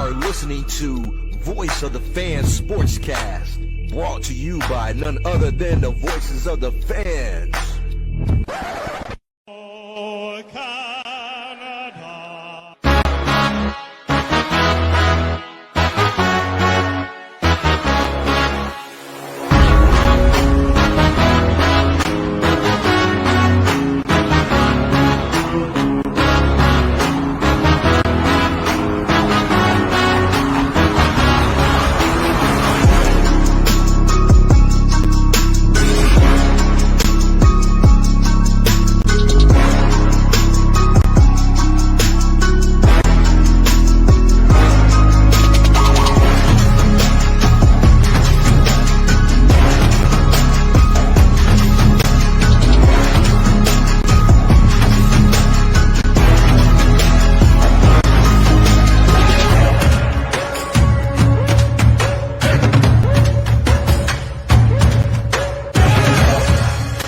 are listening to Voice of the Fans Sportscast, brought to you by none other than the voices of the fans.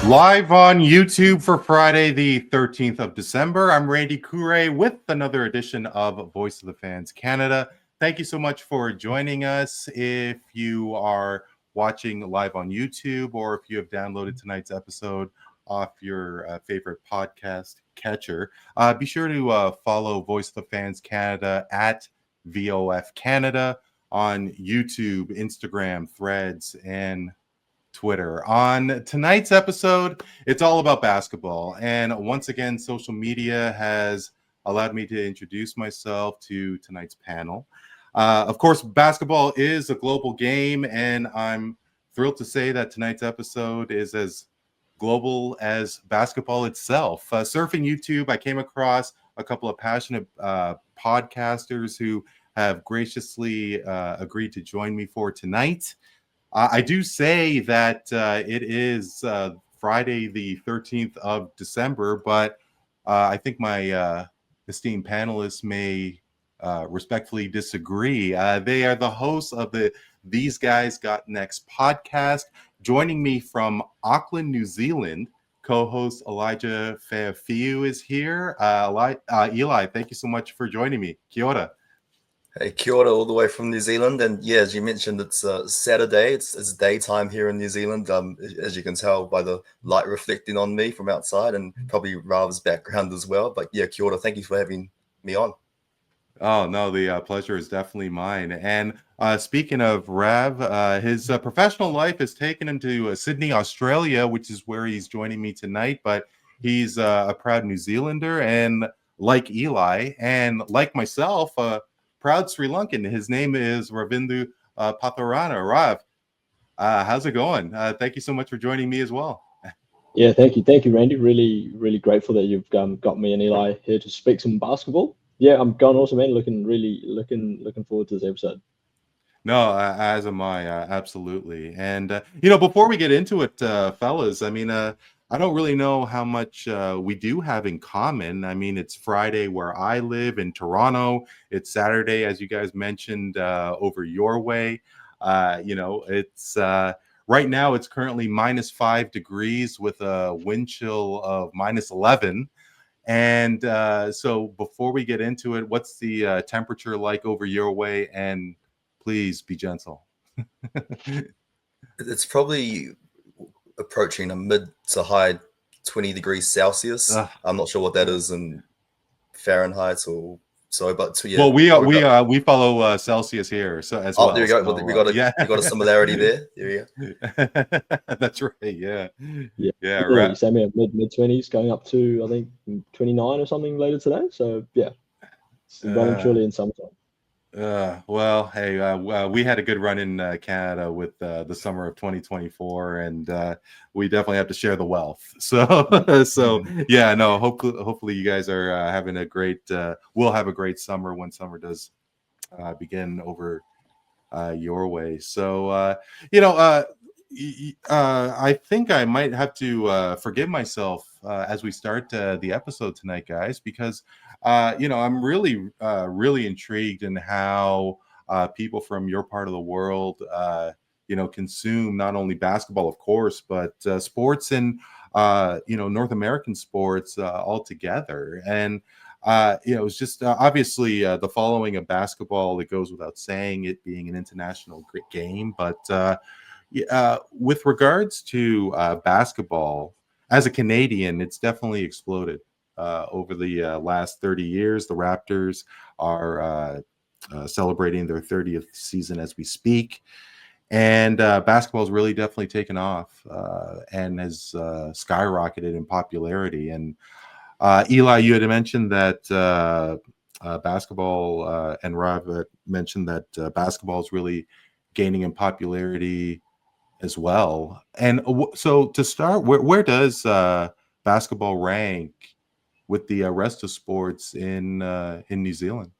Live on YouTube for Friday, the 13th of December. I'm Randy Kure with another edition of Voice of the Fans Canada. Thank you so much for joining us. If you are watching live on YouTube or if you have downloaded tonight's episode off your favorite podcast catcher, be sure to follow Voice of the Fans Canada at VOF Canada on YouTube, Instagram, Threads, and Twitter. On tonight's episode, it's all about basketball. And once again, social media has allowed me to introduce myself to tonight's panel. Of course, basketball is a global game, and I'm thrilled to say that tonight's episode is as global as basketball itself. Surfing YouTube, I came across a couple of passionate podcasters who have graciously agreed to join me for tonight. I do say that it is Friday, the 13th of December, but I think my esteemed panelists may respectfully disagree. They are the hosts of the These Guys Got Next podcast. Joining me from Auckland, New Zealand, co-host Elijah Fairfiu is here. Eli, thank you so much for joining me. Kia ora. Hey, kia ora, all the way from New Zealand. And yeah, as you mentioned, it's Saturday. It's daytime here in New Zealand. As you can tell by the light reflecting on me from outside and probably Rav's background as well. But yeah, kia ora. Thank you for having me on. Oh, no, the pleasure is definitely mine. And speaking of Rav, his professional life has taken him to Sydney, Australia, which is where he's joining me tonight. But he's a proud New Zealander, and like Eli and like myself, proud Sri Lankan. His name is Ravindu Pathirana. Rav, how's it going? Thank you so much for joining me as well. Yeah, thank you, Randy. Really grateful that you've got me and Eli here to speak some basketball. Yeah, I'm going awesome, man. Looking forward to this episode. No, as am I, absolutely. And before we get into it, fellas, I mean, I don't really know how much we do have in common. I mean, it's Friday where I live in Toronto. It's Saturday, as you guys mentioned, over your way. It's right now it's currently -5 degrees with a wind chill of -11. And so before we get into it, what's the temperature like over your way? And please be gentle. It's probably approaching a mid to high 20 degrees Celsius. I'm not sure what that is in Fahrenheit or so, but yeah. Well, we follow Celsius here, so as well. There you go. So, we got a similarity there. There you go. That's right. Yeah. Right. You say me mid 20s, going up to I think 29 or something later today. So yeah, it's running truly in summertime. Well, hey, we had a good run in Canada with the summer of 2024, and we definitely have to share the wealth. So yeah, no, hopefully you guys are having a great. We'll have a great summer when summer does begin over your way. So I think I might have to forgive myself as we start the episode tonight, guys, because I'm really intrigued in how people from your part of the world consume not only basketball, of course, but sports and North American sports altogether. And It's just obviously the following of basketball. It goes without saying, it being an international game. But with regards to basketball, as a Canadian, it's definitely exploded over the last 30 years. The Raptors are celebrating their 30th season as we speak. And basketball has really definitely taken off and has skyrocketed in popularity. And Eli, you had mentioned that basketball, and Rav mentioned that basketball is really gaining in popularity as well. And so to start, where does basketball rank with the rest of sports in New Zealand?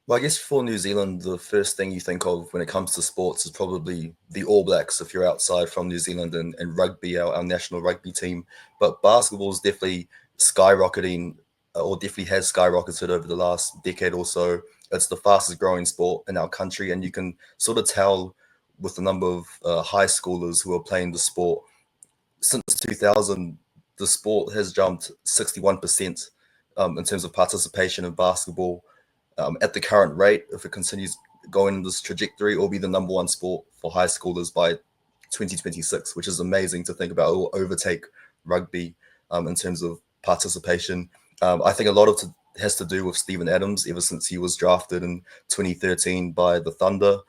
Well, I guess for New Zealand, the first thing you think of when it comes to sports is probably the All Blacks if you're outside from New Zealand, and rugby, our national rugby team. But basketball is definitely skyrocketing, or definitely has skyrocketed over the last decade or so. It's the fastest growing sport in our country, and you can sort of tell with the number of high schoolers who are playing the sport. Since 2000, the sport has jumped 61% in terms of participation in basketball. At the current rate, if it continues going in this trajectory, it will be the number one sport for high schoolers by 2026, which is amazing to think about. It will overtake rugby in terms of participation. I think a lot of it has to do with Steven Adams ever since he was drafted in 2013 by the Thunder.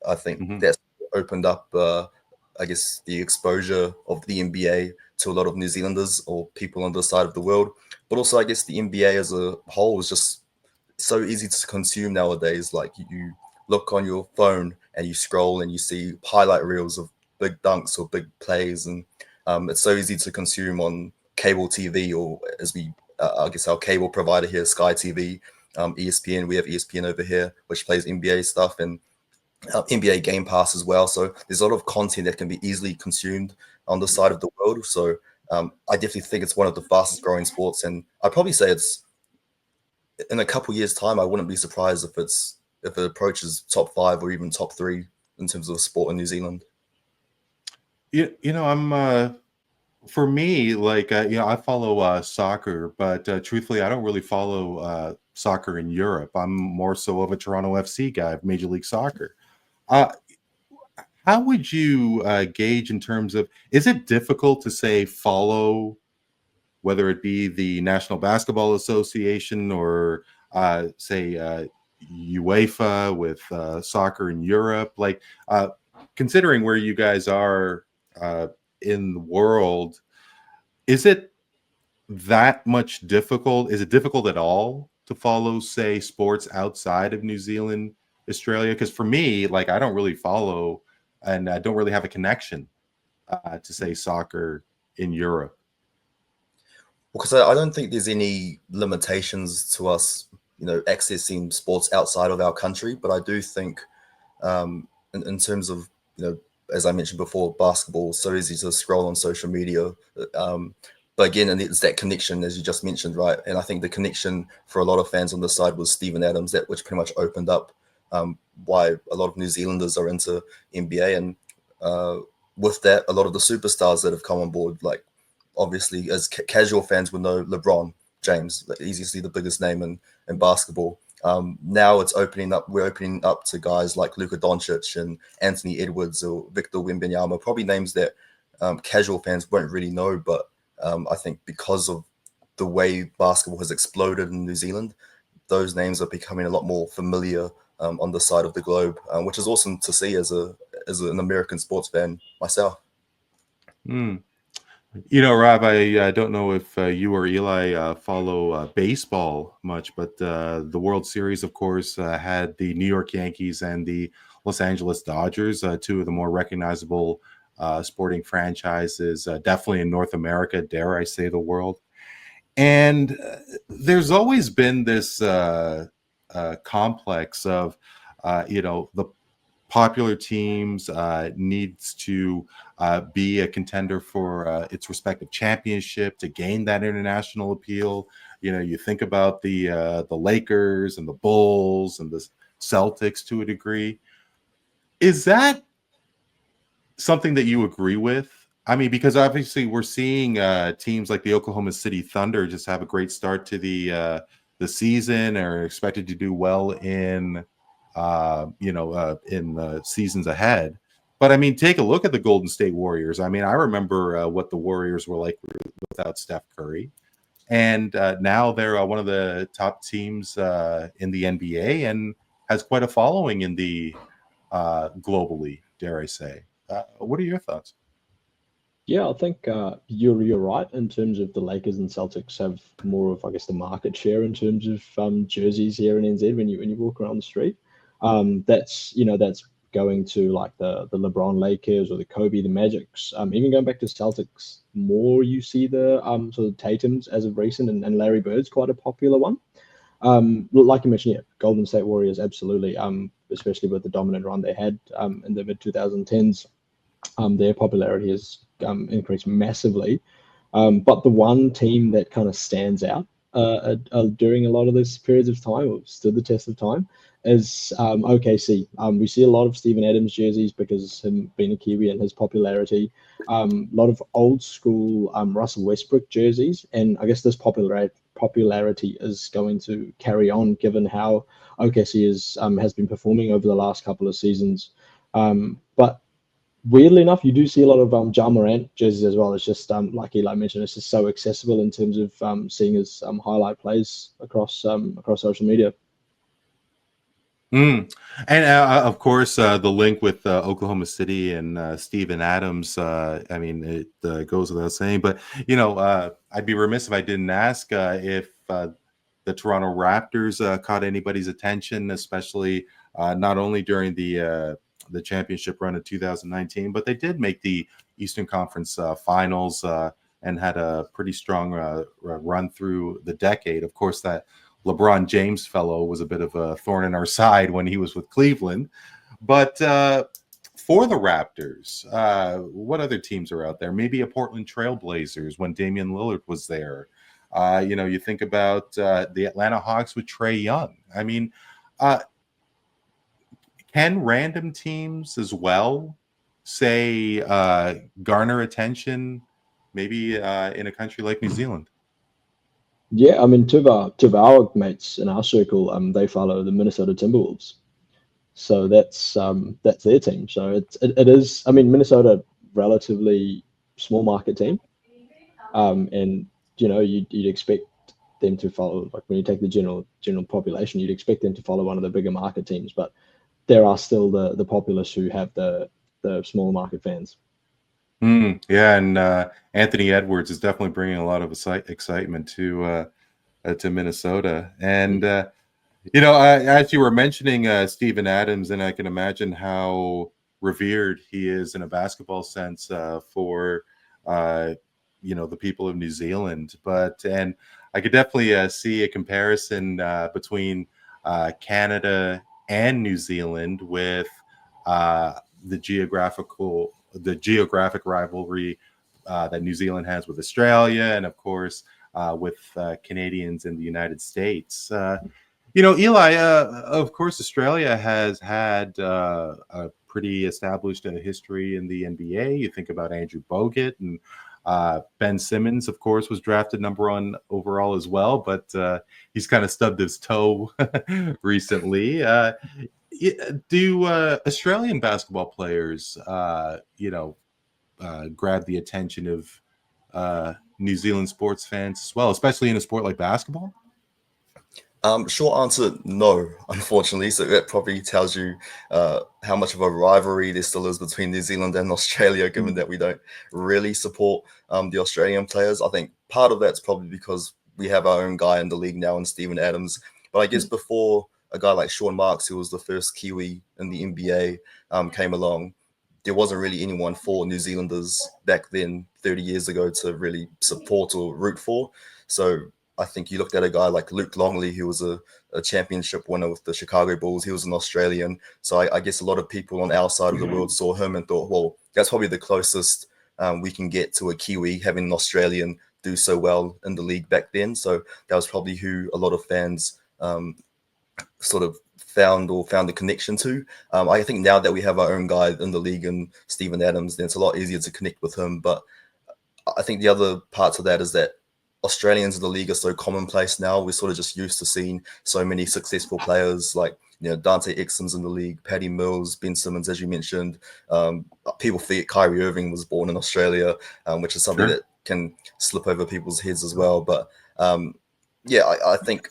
I think that's opened up, I guess, the exposure of the NBA to a lot of New Zealanders or people on this side of the world. But also, I guess the NBA as a whole is just so easy to consume nowadays. Like you look on your phone and you scroll and you see highlight reels of big dunks or big plays, and it's so easy to consume on cable TV, or as we, I guess our cable provider here, Sky TV, ESPN. We have ESPN over here, which plays NBA stuff, and NBA Game Pass as well. So there's a lot of content that can be easily consumed on the side of the world. So I definitely think it's one of the fastest growing sports, and I'd probably say it's, in a couple years' time, I wouldn't be surprised if it approaches top 5 or even top 3 in terms of sport in New Zealand. I'm for me, like I follow soccer, but truthfully, I don't really follow soccer in Europe. I'm more so of a Toronto FC guy, of Major League Soccer. How would you gauge in terms of, is it difficult to say follow, whether it be the National Basketball Association or say UEFA with soccer in Europe? Like considering where you guys are in the world, is it that much difficult? Is it difficult at all to follow, say, sports outside of New Zealand, Australia? Because for me, like, I don't really follow, and I don't really have a connection to say soccer in Europe. Because I don't think there's any limitations to us, accessing sports outside of our country. But I do think, in terms of, as I mentioned before, basketball, so easy to scroll on social media. But again, and it's that connection, as you just mentioned, right? And I think the connection for a lot of fans on this side was Steven Adams, which pretty much opened up why a lot of New Zealanders are into NBA. And with that, a lot of the superstars that have come on board, like obviously as casual fans would know, LeBron James, easily the biggest name in basketball. Now it's opening up. We're opening up to guys like Luka Doncic and Anthony Edwards or Victor Wembanyama, probably names that casual fans won't really know. But I think because of the way basketball has exploded in New Zealand, those names are becoming a lot more familiar on the side of the globe, which is awesome to see as an American sports fan myself. Rob, I don't know if you or Eli follow baseball much, but the World Series, of course, had the New York Yankees and the Los Angeles Dodgers, two of the more recognizable sporting franchises, definitely in North America, dare I say the world. And there's always been this complex of, the popular teams needs to be a contender for its respective championship to gain that international appeal. You think about the Lakers and the Bulls and the Celtics to a degree. Is that something that you agree with? I mean, because obviously we're seeing teams like the Oklahoma City Thunder just have a great start to the season, or expected to do well in in the seasons ahead. But I mean, take a look at the Golden State Warriors. I mean, I remember what the Warriors were like without Steph Curry, and now they're one of the top teams in the NBA and has quite a following in the globally, dare I say. What are your thoughts? Yeah, I think you're right in terms of the Lakers and Celtics have more of, I guess, the market share in terms of jerseys here in NZ when you walk around the street. That's going to like the LeBron Lakers or the Kobe, the Magics. Even going back to Celtics, more you see the sort of Tatums as of recent, and Larry Bird's quite a popular one. Like you mentioned, yeah, Golden State Warriors, absolutely. Especially with the dominant run they had in the mid 2010s, their popularity has increased massively. But the one team that kind of stands out during a lot of those periods of time, or stood the test of time, is OKC. We see a lot of Steven Adams jerseys because him being a Kiwi and his popularity. A lot of old school Russell Westbrook jerseys, and I guess this popularity is going to carry on given how OKC has been performing over the last couple of seasons. But weirdly enough, you do see a lot of Ja Morant jerseys as well. It's just like Eli mentioned, it's just so accessible in terms of seeing his highlight plays across social media. And of course, the link with Oklahoma City and Steven Adams. I mean, it goes without saying. But I'd be remiss if I didn't ask if the Toronto Raptors caught anybody's attention, especially not only during the championship run of 2019, but they did make the Eastern Conference Finals and had a pretty strong run through the decade. Of course, that LeBron James fellow was a bit of a thorn in our side when he was with Cleveland. But for the Raptors, what other teams are out there? Maybe a Portland Trailblazers when Damian Lillard was there. You think about the Atlanta Hawks with Trae Young. I mean, can random teams as well, say, garner attention, maybe in a country like New Zealand? Yeah, I mean, two of our mates in our circle, they follow the Minnesota Timberwolves, so that's their team. So it is. I mean, Minnesota, relatively small market team, and you'd expect them to follow, like when you take the general population, you'd expect them to follow one of the bigger market teams, but there are still the populace who have the smaller market fans. Yeah, and Anthony Edwards is definitely bringing a lot of excitement to Minnesota. And as you were mentioning Steven Adams, and I can imagine how revered he is in a basketball sense for the people of New Zealand. And I could definitely see a comparison between Canada and New Zealand with the geographic rivalry that New Zealand has with Australia, and of course with Canadians in the United States. Eli, of course, Australia has had a pretty established history in the NBA. You think about Andrew Bogut, and Ben Simmons, of course, was drafted number 1 overall as well, but he's kind of stubbed his toe recently. Do Australian basketball players, grab the attention of New Zealand sports fans as well, especially in a sport like basketball? Short answer, no, unfortunately. So that probably tells you how much of a rivalry there still is between New Zealand and Australia, given that we don't really support the Australian players. I think part of that's probably because we have our own guy in the league now in Steven Adams. But I guess before a guy like Sean Marks, who was the first Kiwi in the NBA, came along, there wasn't really anyone for New Zealanders back then, 30 years ago, to really support or root for. So I think you looked at a guy like Luke Longley, who was a championship winner with the Chicago Bulls. He was an Australian. So I guess a lot of people on our side of the world saw him and thought, well, that's probably the closest we can get to a Kiwi, having an Australian do so well in the league back then. So that was probably who a lot of fans sort of found a connection to. I think now that we have our own guy in the league and Steven Adams, then it's a lot easier to connect with him. But I think the other part to that is that Australians in the league are so commonplace now. We're sort of just used to seeing so many successful players like, Dante Exum's in the league, Paddy Mills, Ben Simmons, as you mentioned. People forget Kyrie Irving was born in Australia, which is something that can slip over people's heads as well. But I think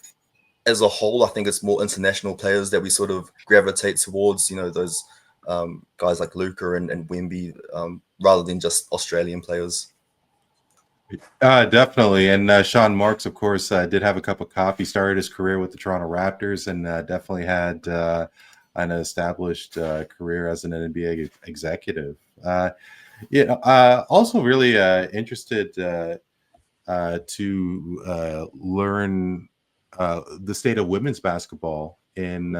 as a whole, I think it's more international players that we sort of gravitate towards, those guys like Luka and Wemby, rather than just Australian players. Definitely. And Sean Marks, of course, did have a cup of coffee, started his career with the Toronto Raptors, and definitely had an established career as an NBA executive. Also really interested to learn the state of women's basketball in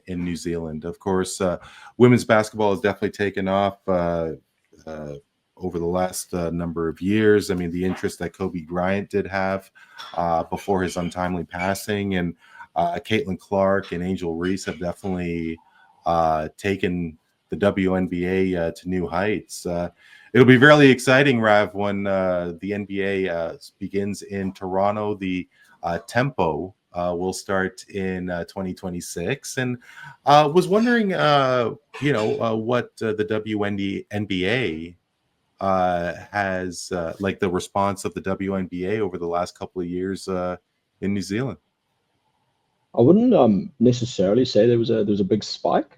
New Zealand. Of course, women's basketball has definitely taken off over the last number of years. I mean, the interest that Kobe Bryant did have before his untimely passing, and Caitlin Clark and Angel Reese have definitely taken the WNBA to new heights. It'll be really exciting, Rav, when the NBA begins in Toronto. The Tempo will start in 2026, and was wondering, what the WNBA has like the response of the WNBA over the last couple of years in New Zealand. I wouldn't necessarily say there was a big spike.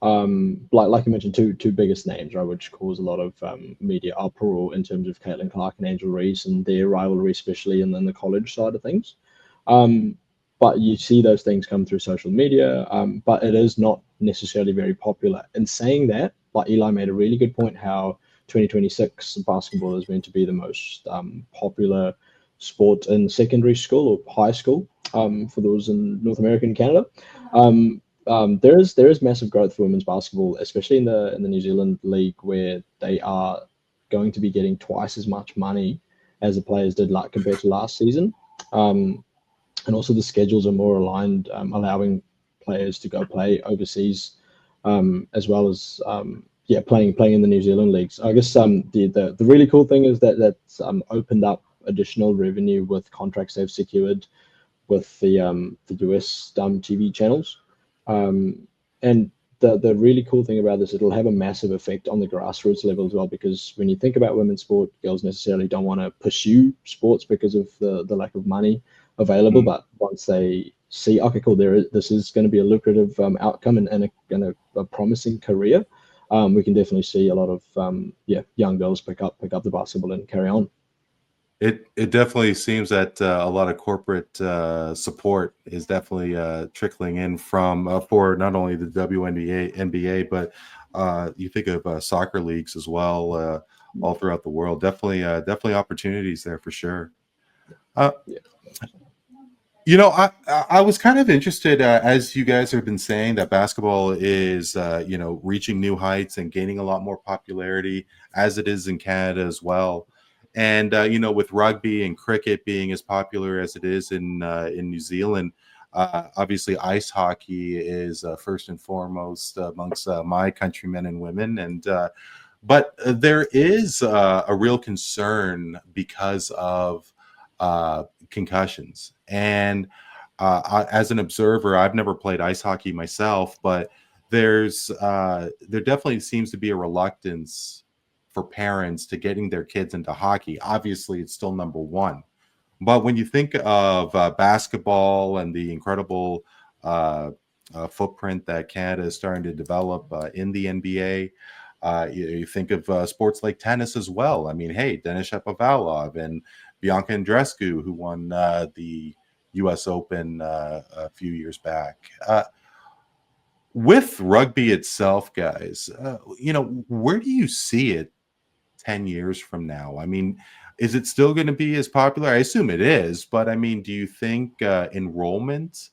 Like you mentioned, two biggest names, right, which cause a lot of media uproar in terms of Caitlin Clark and Angel Reese and their rivalry, especially in the college side of things. But you see those things come through social media, but it is not necessarily very popular. In saying that, like Eli made a really good point, how 2026 basketball is meant to be the most popular sport in secondary school or high school for those in North America and Canada. There is massive growth for women's basketball, especially in the New Zealand league, where they are going to be getting twice as much money as the players did compared to last season. And also the schedules are more aligned, allowing players to go play overseas, as well as playing in the New Zealand leagues. I guess the really cool thing is that's opened up additional revenue with contracts they've secured with the US TV channels. And the really cool thing about this, it'll have a massive effect on the grassroots level as well, because when you think about women's sport, girls necessarily don't want to pursue sports because of the lack of money available. But once they see, okay, cool, this is going to be a lucrative outcome and a promising career, we can definitely see a lot of young girls pick up the basketball and carry on. It definitely seems that a lot of corporate support is definitely trickling in from for not only the WNBA, NBA, but you think of soccer leagues as well, all throughout the world. Definitely opportunities there for sure. I was kind of interested, as you guys have been saying, that basketball is, reaching new heights and gaining a lot more popularity, as it is in Canada as well. And, with rugby and cricket being as popular as it is in New Zealand, obviously ice hockey is first and foremost amongst my countrymen and women. And but there is a real concern because of concussions. And as an observer, I've never played ice hockey myself, but there definitely seems to be a reluctance for parents to getting their kids into hockey. Obviously, it's still number one. But when you think of basketball and the incredible footprint that Canada is starting to develop in the NBA, you think of sports like tennis as well. I mean, hey, Denis Shapovalov and Bianca Andreescu, who won the U.S. Open a few years back. With rugby itself, guys, where do you see it 10 years from now? I mean, is it still going to be as popular? I assume it is, but I mean, do you think enrollment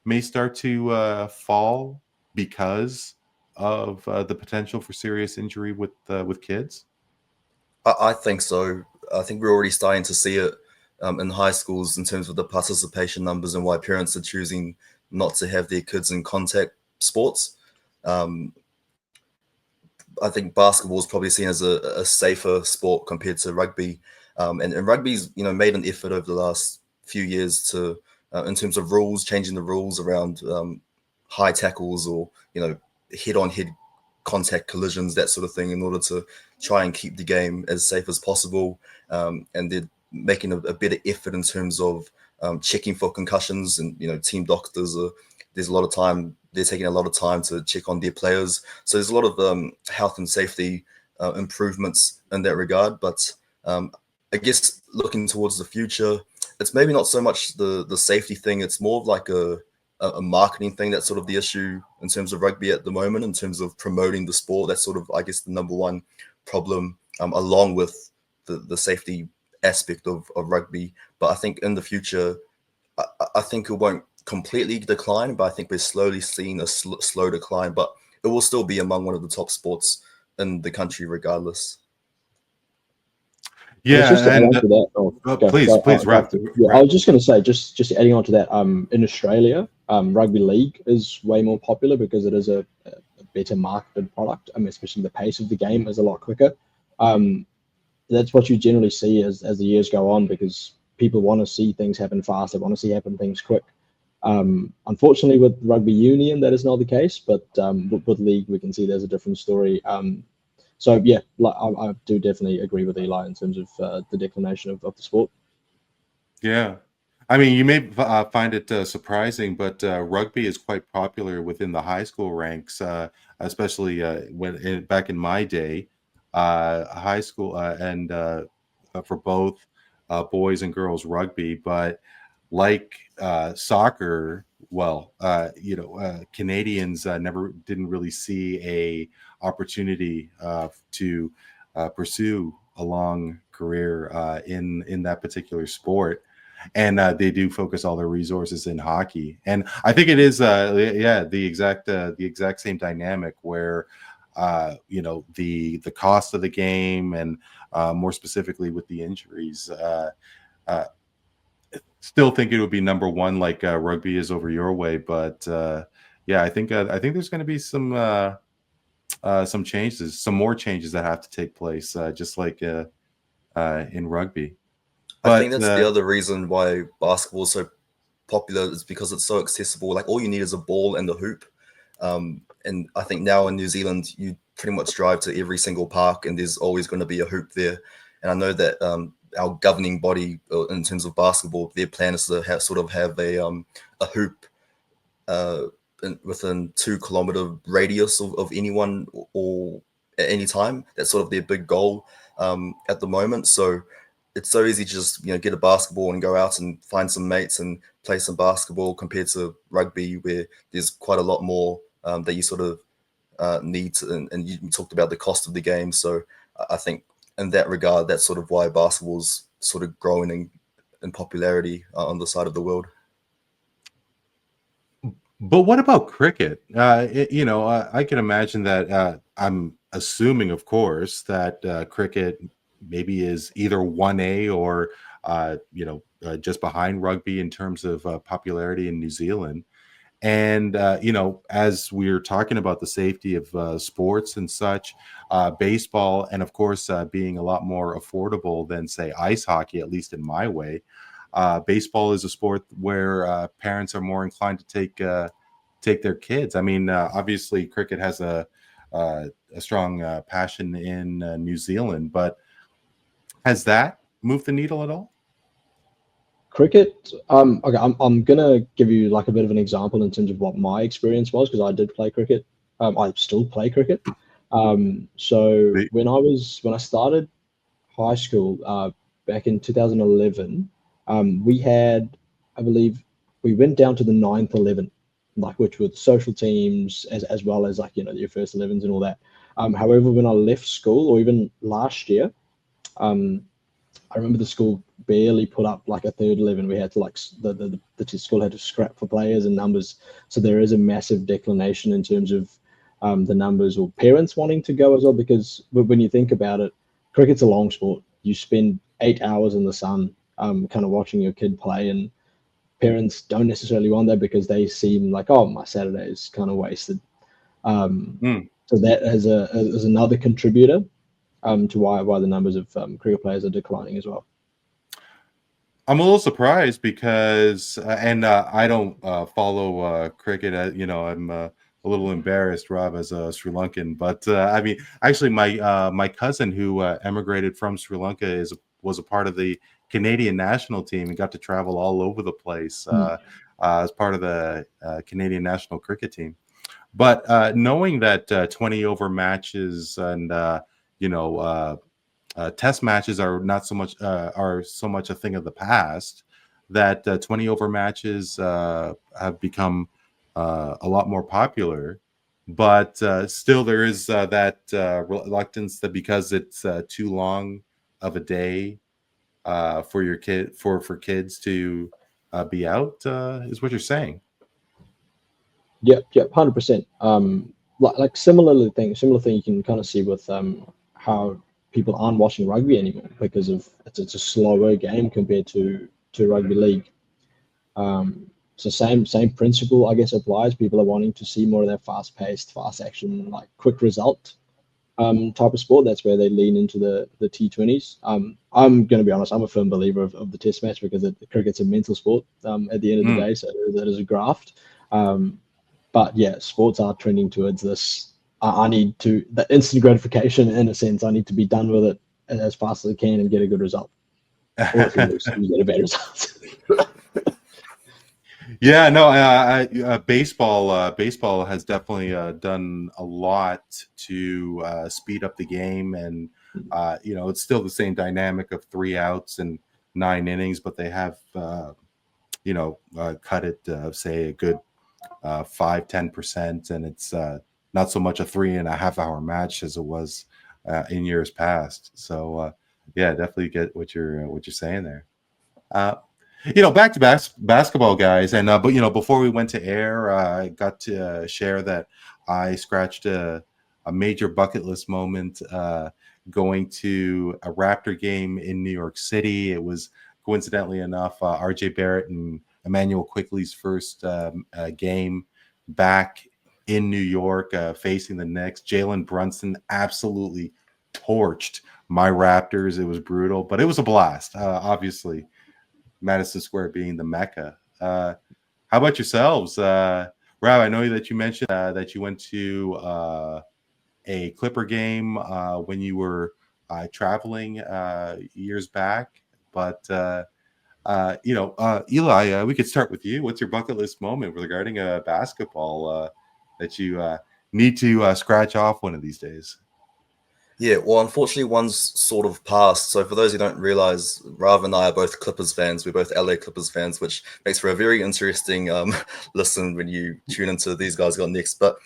may start to fall because of the potential for serious injury with kids? I think so. I think we're already starting to see it in high schools in terms of the participation numbers and why parents are choosing not to have their kids in contact sports. I think basketball is probably seen as a safer sport compared to rugby. And rugby's, made an effort over the last few years to, in terms of rules, changing the rules around high tackles or, head-on-head contact collisions, that sort of thing, in order to try and keep the game as safe as possible. And they're making a better effort in terms of checking for concussions, and, team doctors there's a lot of time. They're taking a lot of time to check on their players. So there's a lot of health and safety improvements in that regard. But I guess looking towards the future, it's maybe not so much the safety thing. It's more of like a marketing thing. That's sort of the issue in terms of rugby at the moment, in terms of promoting the sport. That's sort of, I guess, the number one problem, along with the safety aspect of rugby. But I think in the future, I think it won't completely decline, but I think we're slowly seeing a slow decline, but it will still be among one of the top sports in the country regardless. Yeah, just to add and on to that, please, Rav. Yeah, I was just going to say, just adding on to that, in Australia, rugby league is way more popular because it is a better marketed product. I mean, especially the pace of the game is a lot quicker. That's what you generally see as the years go on, because people want to see things happen fast. They want to see things quick. Unfortunately, with rugby union, that is not the case, but with league, we can see there's a different story. So yeah, I do definitely agree with Eli in terms of the declination of the sport. Yeah, I mean, you may find it surprising, but rugby is quite popular within the high school ranks, especially back in my day, high school and for both boys and girls rugby. But like soccer, Canadians didn't really see a opportunity to pursue a long career in that particular sport, and they do focus all their resources in hockey. And I think it is the exact same dynamic where the cost of the game, and more specifically with the injuries, still think it would be number one, like rugby is over your way. But I think there's going to be some changes, some more changes that have to take place, just like in rugby. But I think that's the other reason why basketball is so popular, is because it's so accessible. Like, all you need is a ball and a hoop. And I think now in New Zealand, you pretty much drive to every single park and there's always going to be a hoop there. And I know that our governing body in terms of basketball, their plan is to have a hoop within 2-kilometer radius of anyone or at any time. That's sort of their big goal at the moment. So it's so easy to just get a basketball and go out and find some mates and play some basketball, compared to rugby, where there's quite a lot more that you sort of need to, and you talked about the cost of the game. So I think in that regard, that's sort of why basketball's sort of growing in popularity on the side of the world. But what about cricket? I can imagine that. I'm assuming, of course, that cricket maybe is either 1A or just behind rugby in terms of popularity in New Zealand. And as we're talking about the safety of sports and such, baseball, and of course being a lot more affordable than, say, ice hockey, at least in my way. Baseball is a sport where parents are more inclined to take their kids. I mean, obviously, cricket has a strong passion in New Zealand, but has that moved the needle at all? Cricket. Okay, I'm gonna give you like a bit of an example in terms of what my experience was, because I did play cricket. I still play cricket. So when I started high school back in 2011, we had, I believe, we went down to the 9th 11, like, which were social teams as well as, like, your first 11s and all that. However, when I left school, or even last year, I remember the school barely put up like a third 11. We had to, like, the school had to scrap for players and numbers. So there is a massive declination in terms of the numbers, or parents wanting to go as well, because when you think about it, cricket's a long sport. You spend 8 hours in the sun kind of watching your kid play, and parents don't necessarily want that because they seem like, oh, my Saturday is kind of wasted. So that is another contributor to why the numbers of cricket players are declining as well. I'm a little surprised because, I don't follow cricket. I'm a little embarrassed, Rob, as a Sri Lankan. But I mean, actually, my cousin who emigrated from Sri Lanka was a part of the Canadian national team and got to travel all over the place as part of the Canadian national cricket team. But knowing that 20 over matches and test matches are not so much a thing of the past, that 20 over matches have become a lot more popular, but still there is that reluctance that because it's too long of a day for your for kids to be out, is what you're saying. Yep, 100%. Like similar thing you can kind of see with how people aren't watching rugby anymore because of it's a slower game compared to rugby league. So same principle, I guess, applies. People are wanting to see more of that fast-paced, fast action, like quick result type of sport. That's where they lean into the T20s. I'm going to be honest, I'm a firm believer of the test match because cricket's a mental sport at the end of the day, so that is a graft. But yeah, sports are trending towards this. I need the instant gratification, in a sense. I need to be done with it as fast as I can and get a good result. Or if you lose, you get a bad result. Yeah, no, baseball has definitely done a lot to speed up the game, and it's still the same dynamic of 3 outs and 9 innings, but they have cut it say a good 5-10%, and it's not so much a 3.5 hour match as it was in years past. So yeah, definitely get what you're saying there. Back to basketball, guys, and but before we went to air, I got to share that I scratched a major bucket list moment going to a Raptor game in New York City. It was coincidentally enough RJ Barrett and Emmanuel Quickley's first game back in New York facing the Knicks. Jalen Brunson absolutely torched my Raptors. It was brutal, but it was a blast. Obviously, Madison Square being the Mecca. How about yourselves? Rob, I know that you mentioned that you went to a Clipper game when you were traveling years back, but Eli, we could start with you. What's your bucket list moment regarding basketball that you need to scratch off one of these days? Yeah, well, unfortunately, one's sort of passed. So for those who don't realize, Rav and I are both Clippers fans. We're both LA Clippers fans, which makes for a very interesting listen when you tune into these guys got next. But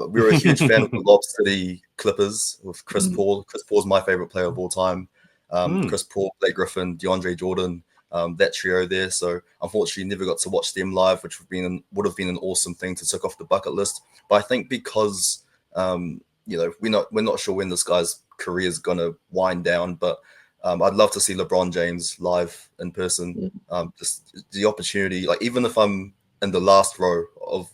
we were a huge fan of the Lob City Clippers with Chris Paul. Chris Paul's my favorite player of all time. Chris Paul, Blake Griffin, DeAndre Jordan, that trio there. So unfortunately, never got to watch them live, which would have been an awesome thing to tick off the bucket list. But I think because we're not sure when this guy's career is gonna wind down, but I'd love to see LeBron James live in person. Just the opportunity, like even if I'm in the last row of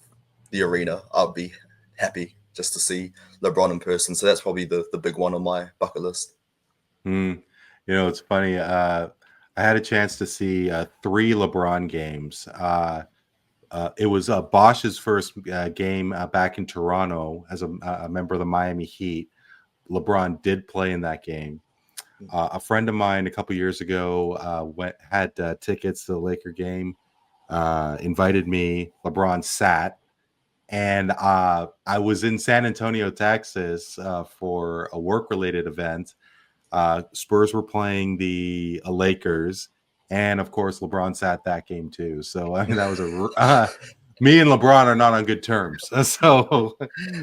the arena, I'd be happy just to see LeBron in person. So that's probably the big one on my bucket list. It's funny. I had a chance to see 3 LeBron games. It was Bosch's first game back in Toronto as a member of the Miami Heat. LeBron did play in that game. A friend of mine a couple years ago had tickets to the Laker game, invited me. LeBron sat, and I was in San Antonio, Texas for a work-related event. Spurs were playing the Lakers. And of course, LeBron sat that game too. So I mean, that was me and LeBron are not on good terms. So,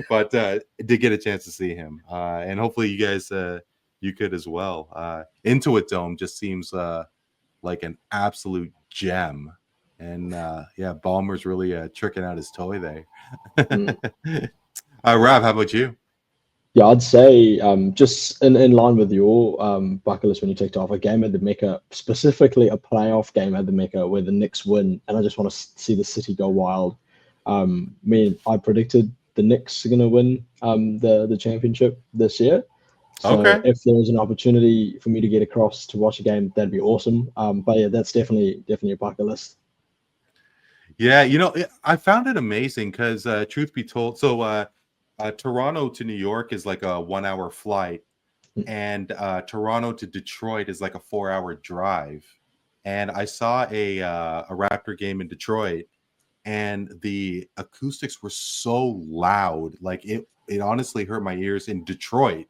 but did get a chance to see him, and hopefully you guys you could as well. Intuit Dome just seems like an absolute gem, and Ballmer's really tricking out his toy there. Rob, how about you? Yeah, I'd say just in line with your bucket list when you ticked off a game at the Mecca, specifically a playoff game at the Mecca where the Knicks win, and I just want to see the city go wild. I predicted the Knicks are going to win the championship this year. So Okay. if there was an opportunity for me to get across to watch a game, that'd be awesome. But yeah, that's definitely a bucket list. Yeah, I found it amazing because, truth be told, so Toronto to New York is like a 1 hour flight, and Toronto to Detroit is like a 4 hour drive. And I saw a Raptor game in Detroit, and the acoustics were so loud, like it honestly hurt my ears in Detroit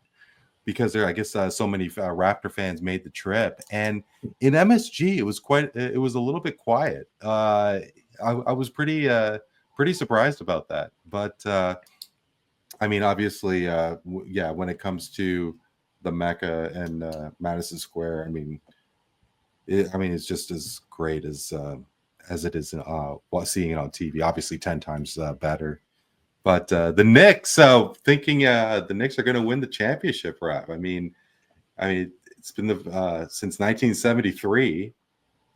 because I guess so many Raptor fans made the trip. And in MSG, it was a little bit quiet. I was pretty surprised about that. But I mean, obviously, yeah, when it comes to the Mecca and Madison Square, I mean, it's just as great as it is seeing it on TV. Obviously, 10 times better. But the Knicks, so thinking the Knicks are going to win the championship, Rav. I mean, it's been since 1973.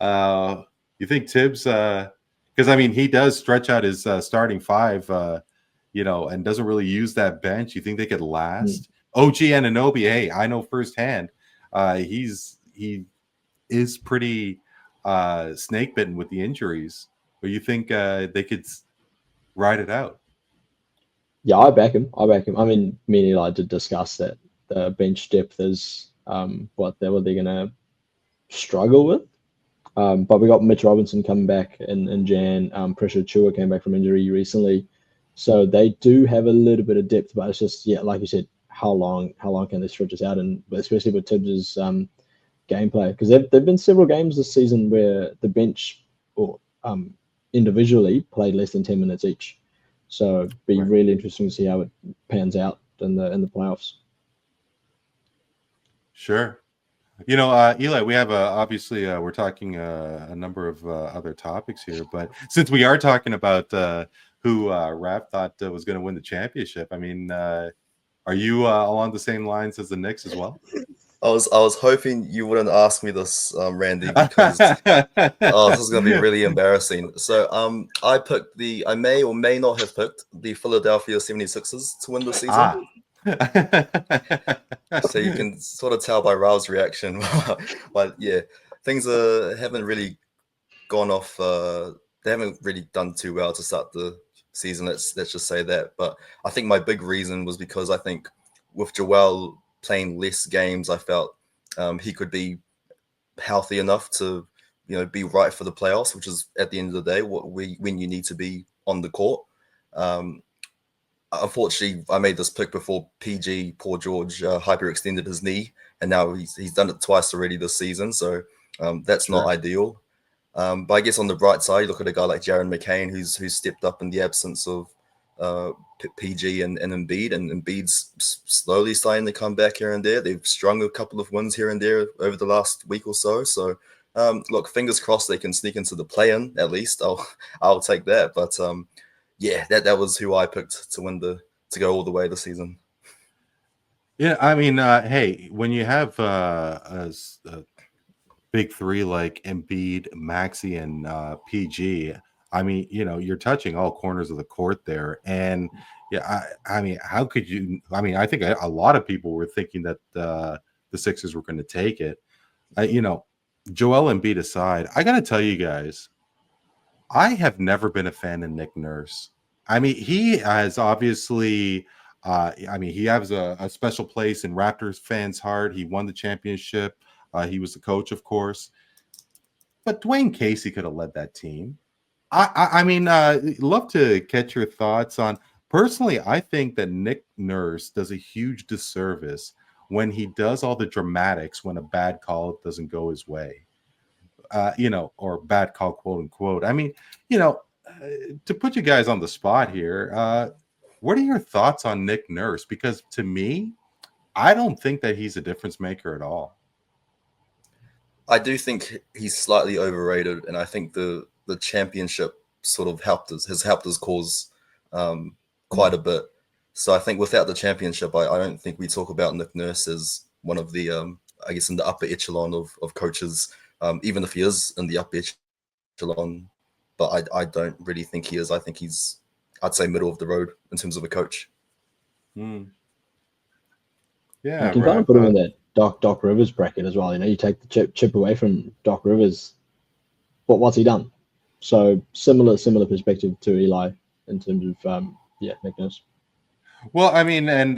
You think Tibbs? Because I mean, he does stretch out his starting five, and doesn't really use that bench. You think they could last? OG Anunoby, hey, I know firsthand. He is pretty snake bitten with the injuries, but you think they could ride it out? Yeah, I back him. I mean, me and Eli did discuss that the bench depth is what they're going to struggle with. But we got Mitch Robinson coming back in Jan. Pressure Chua came back from injury recently. So they do have a little bit of depth, but it's just, yeah, like you said, how long can they stretch this out? And especially with Tibbs' gameplay, because there've been several games this season where the bench or individually played less than 10 minutes each. So it'd be really interesting to see how it pans out in the playoffs. Sure. Eli, we have obviously we're talking a number of other topics here, but since we are talking about who Rav thought was going to win the championship, I mean, are you along the same lines as the Knicks as well? I was hoping you wouldn't ask me this, Randy, because this is going to be really embarrassing. So I may or may not have picked the Philadelphia 76ers to win the season. So you can sort of tell by Raul's reaction. But yeah, things haven't really gone off. They haven't really done too well to start the season. Let's just say that. But I think my big reason was because I think with Joel playing less games, I felt he could be healthy enough to be right for the playoffs, which is at the end of the day when you need to be on the court. Unfortunately, I made this pick before PG, poor George, hyperextended his knee, and now he's done it twice already this season. So that's not ideal. But I guess on the bright side, you look at a guy like Jaron McCain, who's stepped up in the absence of PG and Embiid, and Embiid's slowly starting to come back here and there. They've strung a couple of wins here and there over the last week or so. So look, fingers crossed they can sneak into the play-in at least. I'll take that. But yeah, that was who I picked to go all the way this season. Yeah, I mean, hey, when you have a big three like Embiid, Maxey, and PG, I mean, you're touching all corners of the court there. And yeah, I mean, how could you? I mean, I think a lot of people were thinking that the Sixers were going to take it. Joel Embiid aside, I got to tell you guys, I have never been a fan of Nick Nurse. I mean, he has obviously, he has a special place in Raptors fans' heart. He won the championship. He was the coach, of course. But Dwayne Casey could have led that team. I mean, love to catch your thoughts on. Personally, I think that Nick Nurse does a huge disservice when he does all the dramatics when a bad call doesn't go his way. Or bad call, quote unquote. I mean, to put you guys on the spot here, what are your thoughts on Nick Nurse? Because to me, I don't think that he's a difference maker at all. I do think he's slightly overrated, and I think the championship sort of has helped his cause quite a bit. So I think without the championship, I don't think we talk about Nick Nurse as one of the, I guess, in the upper echelon of coaches, even if he is in the upper echelon. But I don't really think he is. I think he's, I'd say, middle of the road in terms of a coach. Yeah, I can kind of put him in that Doc Rivers bracket as well. You take the chip away from Doc Rivers, but what's he done? So similar perspective to Eli in terms of Nick Nurse. Well, I mean, and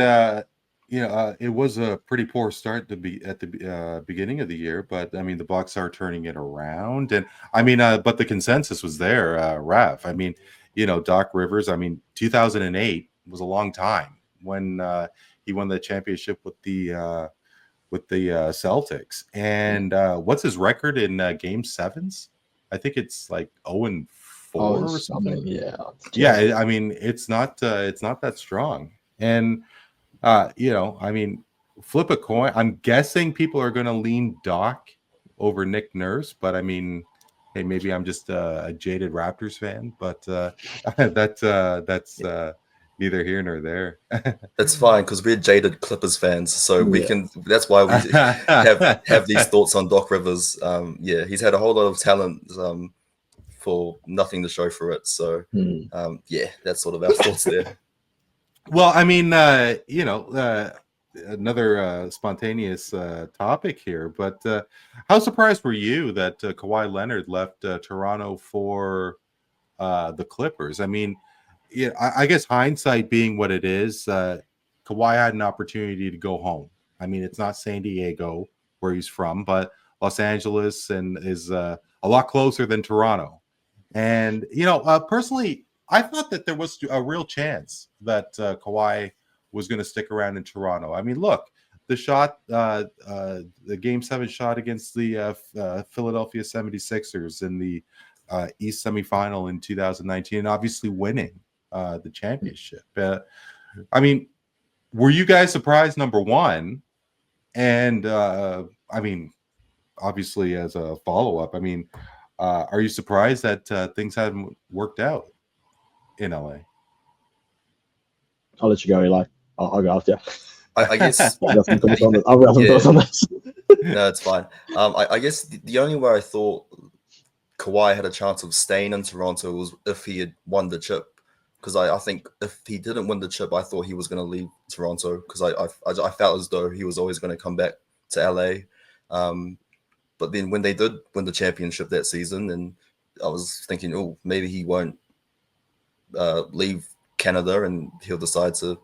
it was a pretty poor start to be at the beginning of the year, but I mean, the Bucks are turning it around, and I mean, but the consensus was there, Rav. I mean, Doc Rivers. I mean, 2008 was a long time when he won the championship with the Celtics, and what's his record in Game Sevens? I think it's like 0-4 or something. Yeah. I mean, it's not that strong, and I mean, flip a coin. I'm guessing people are going to lean Doc over Nick Nurse, but I mean, hey, maybe I'm just a jaded Raptors fan, but that's neither here nor there. That's fine because we're jaded Clippers fans, so we can. That's why we have these thoughts on Doc Rivers. He's had a whole lot of talent for nothing to show for it. So that's sort of our thoughts there. Well, I mean, another spontaneous topic here, but how surprised were you that Kawhi Leonard left Toronto for the Clippers? I mean, I guess hindsight being what it is, Kawhi had an opportunity to go home. I mean, it's not San Diego where he's from, but Los Angeles and is a lot closer than Toronto. And, personally, I thought that there was a real chance that Kawhi was going to stick around in Toronto. I mean, look, the shot, the Game 7 shot against the Philadelphia 76ers in the East semifinal in 2019, and obviously winning the championship. I mean, were you guys surprised, number one? And, I mean, obviously as a follow-up, I mean, are you surprised that things haven't worked out in LA? I'll let you go, Eli. I'll go after you. I guess I'll have some thoughts on this. No, it's fine. I guess the only way I thought Kawhi had a chance of staying in Toronto was if he had won the chip. Because I think if he didn't win the chip, I thought he was going to leave Toronto because I felt as though he was always going to come back to LA. But then when they did win the championship that season, and I was thinking, oh, maybe he won't leave Canada and he'll decide to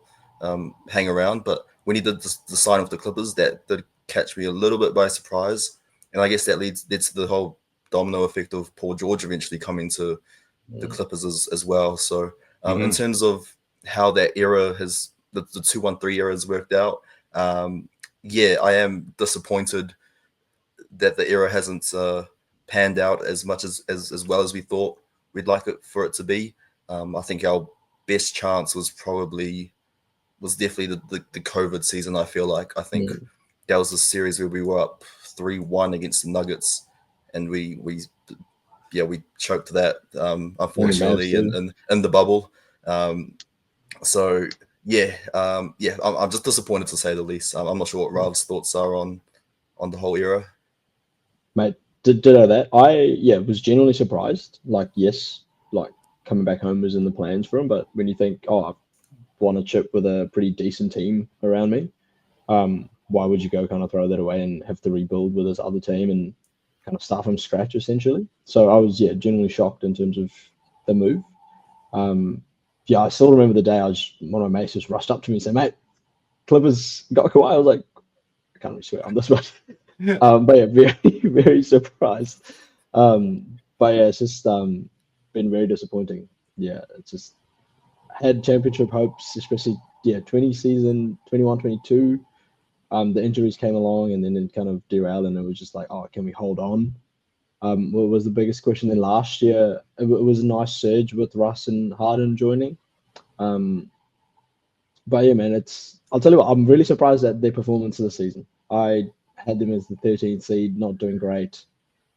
hang around. But when he did the sign with the Clippers, that did catch me a little bit by surprise. And I guess that leads to the whole domino effect of Paul George eventually coming to the Clippers as well. So in terms of how that era has, the 2-1-3 era has worked out, I am disappointed that the era hasn't panned out as much as well as we thought we'd like it for it to be. I think our best chance was definitely the COVID season. I feel like that was a series where we were up 3-1 against the Nuggets, and we choked that unfortunately in the bubble. I'm just disappointed to say the least. I'm not sure what Rav's thoughts are on the whole era. Mate, ditto that. I was genuinely surprised. Coming back home was in the plans for him, but when you think, I've won a chip with a pretty decent team around me, why would you go kind of throw that away and have to rebuild with this other team and kind of start from scratch essentially? So I was genuinely shocked in terms of the move. I still remember the day one of my mates just rushed up to me and said, "Mate, Clippers got Kawhi." I was like, I can't really swear on this one. Very, very surprised. It's just been very disappointing. Yeah, it's just had championship hopes, especially 20 season, 21, 22. The injuries came along and then it kind of derailed, and it was just like, can we hold on? What was the biggest question? Then last year, it was a nice surge with Russ and Harden joining. Man, I'll tell you what, I'm really surprised at their performance this season. I had them as the 13th seed, not doing great.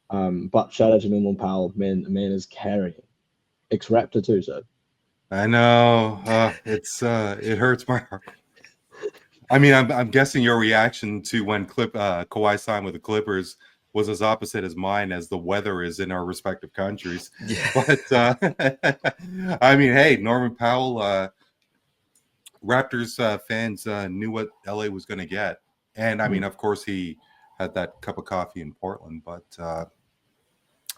But shout out to Norman Powell, man is carrying. Ex-Raptor too, so I know. It hurts my heart. I mean, I'm guessing your reaction to when Kawhi signed with the Clippers was as opposite as mine as the weather is in our respective countries. Yeah. But I mean, hey, Norman Powell, Raptors fans knew what LA was going to get, and I mean, of course, he had that cup of coffee in Portland, but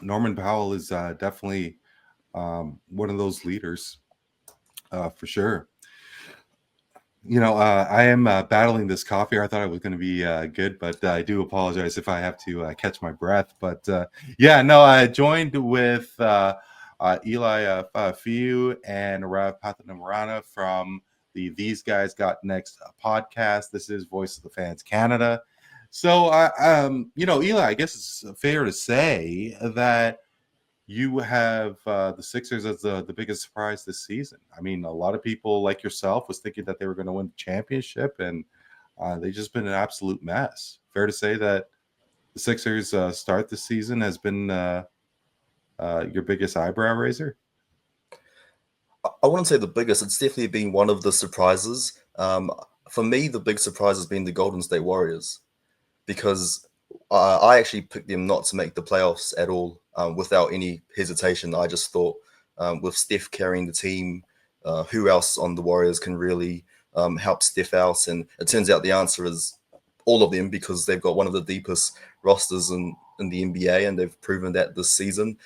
Norman Powell is definitely one of those leaders for sure. I am battling this coffee. I thought it was going to be good, but I do apologize if I have to catch my breath. But yeah, no, I joined with Eli Fiu and Rav Pathirana from the These Guys Got Next podcast. This is Voice of the Fans Canada. So, Eli, I guess it's fair to say that you have the Sixers as the biggest surprise this season. I mean, a lot of people like yourself was thinking that they were going to win the championship, and they've just been an absolute mess. Fair to say that the Sixers start this season has been your biggest eyebrow raiser? I wouldn't say the biggest. It's definitely been one of the surprises. For me, the big surprise has been the Golden State Warriors, because I actually picked them not to make the playoffs at all without any hesitation. I just thought with Steph carrying the team, who else on the Warriors can really help Steph out? And it turns out the answer is all of them, because they've got one of the deepest rosters in the NBA, and they've proven that this season.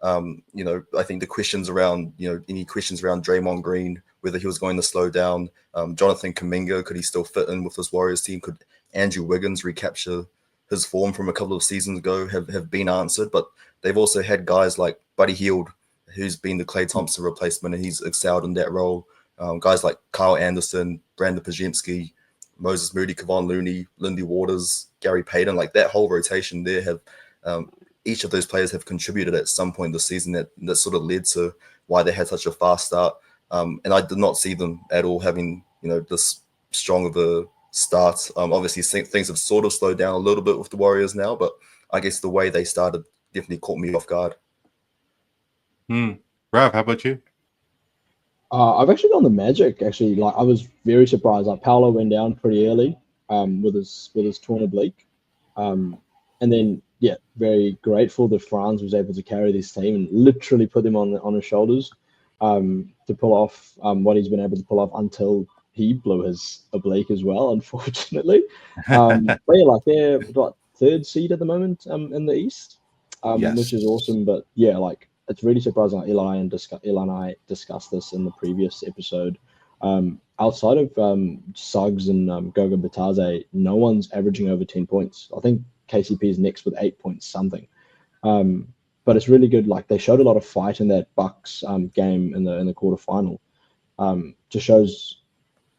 I think the questions around, any questions around Draymond Green, whether he was going to slow down, Jonathan Kuminga, could he still fit in with this Warriors team? Could Andrew Wiggins recapture his form from a couple of seasons ago have been answered? But they've also had guys like Buddy Hield, who's been the Klay Thompson replacement, and he's excelled in that role. Guys like Kyle Anderson, Brandon Pajemski, Moses Moody, Kevon Looney, Lindy Waters, Gary Payton, like that whole rotation there have each of those players have contributed at some point this season that sort of led to why they had such a fast start. And I did not see them at all having, this strong of a start. Obviously, things have sort of slowed down a little bit with the Warriors now, but I guess the way they started definitely caught me off guard. Rav, how about you? I've actually gone the Magic. Actually, like I was very surprised. Like Paolo went down pretty early with his torn oblique, and then very grateful that Franz was able to carry this team and literally put them on his shoulders to pull off what he's been able to pull off until he blew his oblique as well, unfortunately. But yeah, like they're third seed at the moment in the East, Yes. which is awesome. But yeah, like it's really surprising. Like Eli and I discussed this in the previous episode. Outside of Suggs and Goga Batase, no one's averaging over 10 points. I think KCP is next with 8 points something. But it's really good. Like they showed a lot of fight in that Bucks game in the quarterfinal. Just shows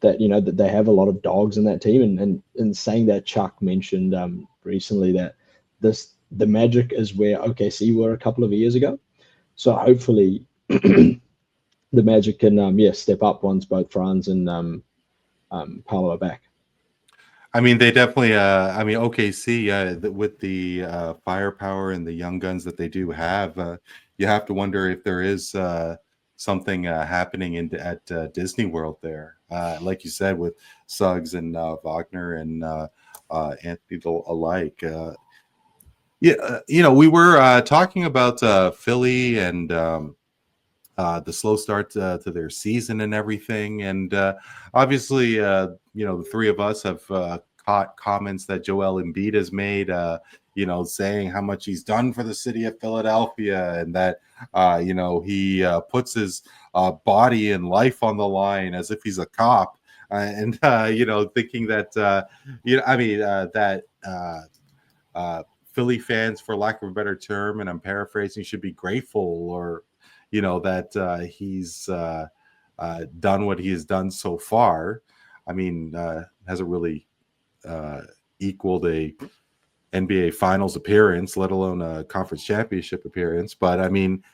that that they have a lot of dogs in that team. And in saying that, Chuck mentioned recently that the Magic is where OKC were a couple of years ago. So hopefully the Magic can step up once both Franz and Paolo are back. I mean, they definitely. OKC with the firepower and the young guns that they do have, you have to wonder if there is something happening at Disney World there. Like you said, with Suggs and Wagner and Anthony alike. We were talking about Philly and the slow start to their season and everything. And obviously, the three of us have caught comments that Joel Embiid has made, saying how much he's done for the city of Philadelphia, and that, he puts his body and life on the line as if he's a cop. Thinking that, Philly fans, for lack of a better term, and I'm paraphrasing, should be grateful, or that he's done what he has done so far. I mean, hasn't really equaled a NBA Finals appearance, let alone a conference championship appearance. But I mean,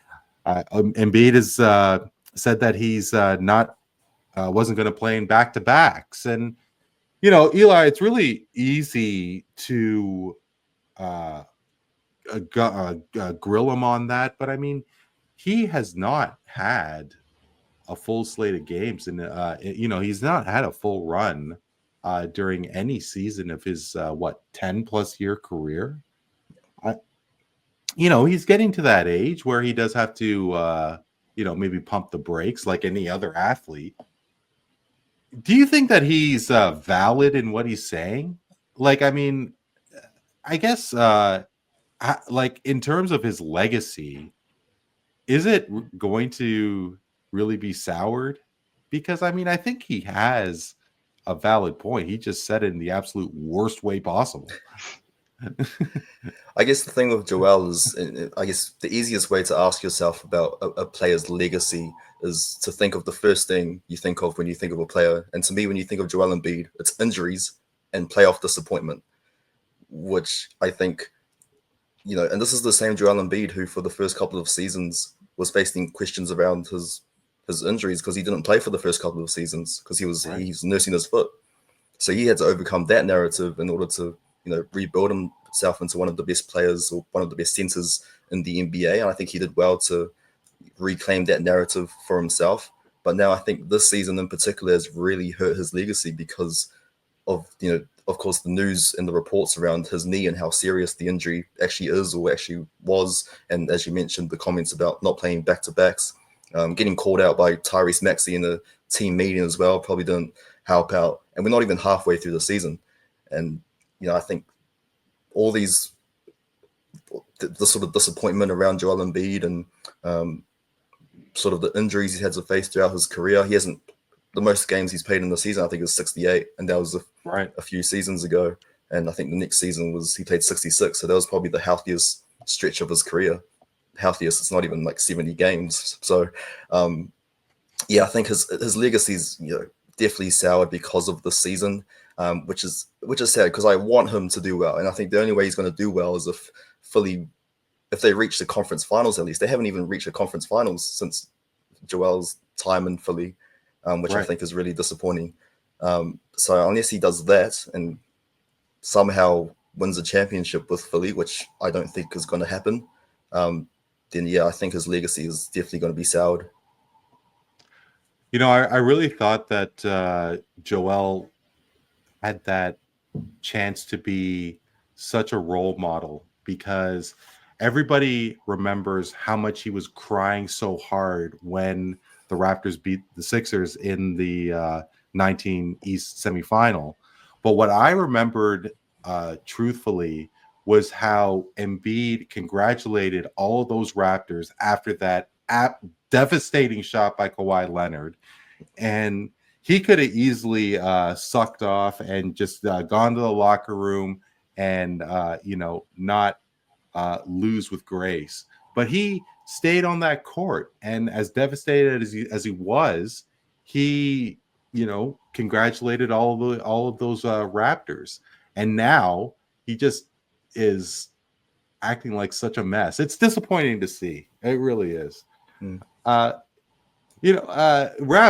Embiid has said that he's wasn't going to play in back-to-backs. And, Eli, it's really easy to grill him on that. But I mean, he has not had a full slate of games, and he's not had a full run during any season of his 10+ year career. He's getting to that age where he does have to maybe pump the brakes like any other athlete. Do you think that he's valid in what he's saying? Like, I mean, I guess like in terms of his legacy, is it going to really be soured? Because I mean, I think he has a valid point. He just said it in the absolute worst way possible. I guess the thing with Joel is, I guess the easiest way to ask yourself about a player's legacy is to think of the first thing you think of when you think of a player. And to me, when you think of Joel Embiid, it's injuries and playoff disappointment, which I think, and this is the same Joel Embiid who for the first couple of seasons was facing questions around his injuries because he didn't play for the first couple of seasons because he's nursing his foot. So he had to overcome that narrative in order to, rebuild himself into one of the best players or one of the best centers in the NBA. And I think he did well to reclaim that narrative for himself. But now I think this season in particular has really hurt his legacy because of, of course, the news and the reports around his knee and how serious the injury actually is or actually was. And as you mentioned, the comments about not playing back-to-backs, getting called out by Tyrese Maxey in a team meeting as well, probably didn't help out. And we're not even halfway through the season. And, I think all these, the sort of disappointment around Joel Embiid and sort of the injuries he's had to face throughout his career, the most games he's played in the season, I think, is 68. And that was a few seasons ago. And I think the next season he played 66. So that was probably the healthiest stretch of his career. Healthiest, it's not even like 70 games. So, I think his legacy's, definitely soured because of the season, which is sad because I want him to do well. And I think the only way he's going to do well is if Philly, if they reach the conference finals, at least. They haven't even reached the conference finals since Joel's time in Philly, which I think is really disappointing. So unless he does that and somehow wins a championship with Philly, which I don't think is going to happen, then I think his legacy is definitely going to be soured. I really thought that Joel had that chance to be such a role model because everybody remembers how much he was crying so hard when the Raptors beat the Sixers in the 19 East semifinal. But what I remembered truthfully was how Embiid congratulated all of those Raptors after that devastating shot by Kawhi Leonard. And he could have easily sucked off and just gone to the locker room and, not lose with grace. But he stayed on that court. And as devastated as he was, he, congratulated all of those Raptors. And now he just is acting like such a mess. It's disappointing to see. It really is. Rav,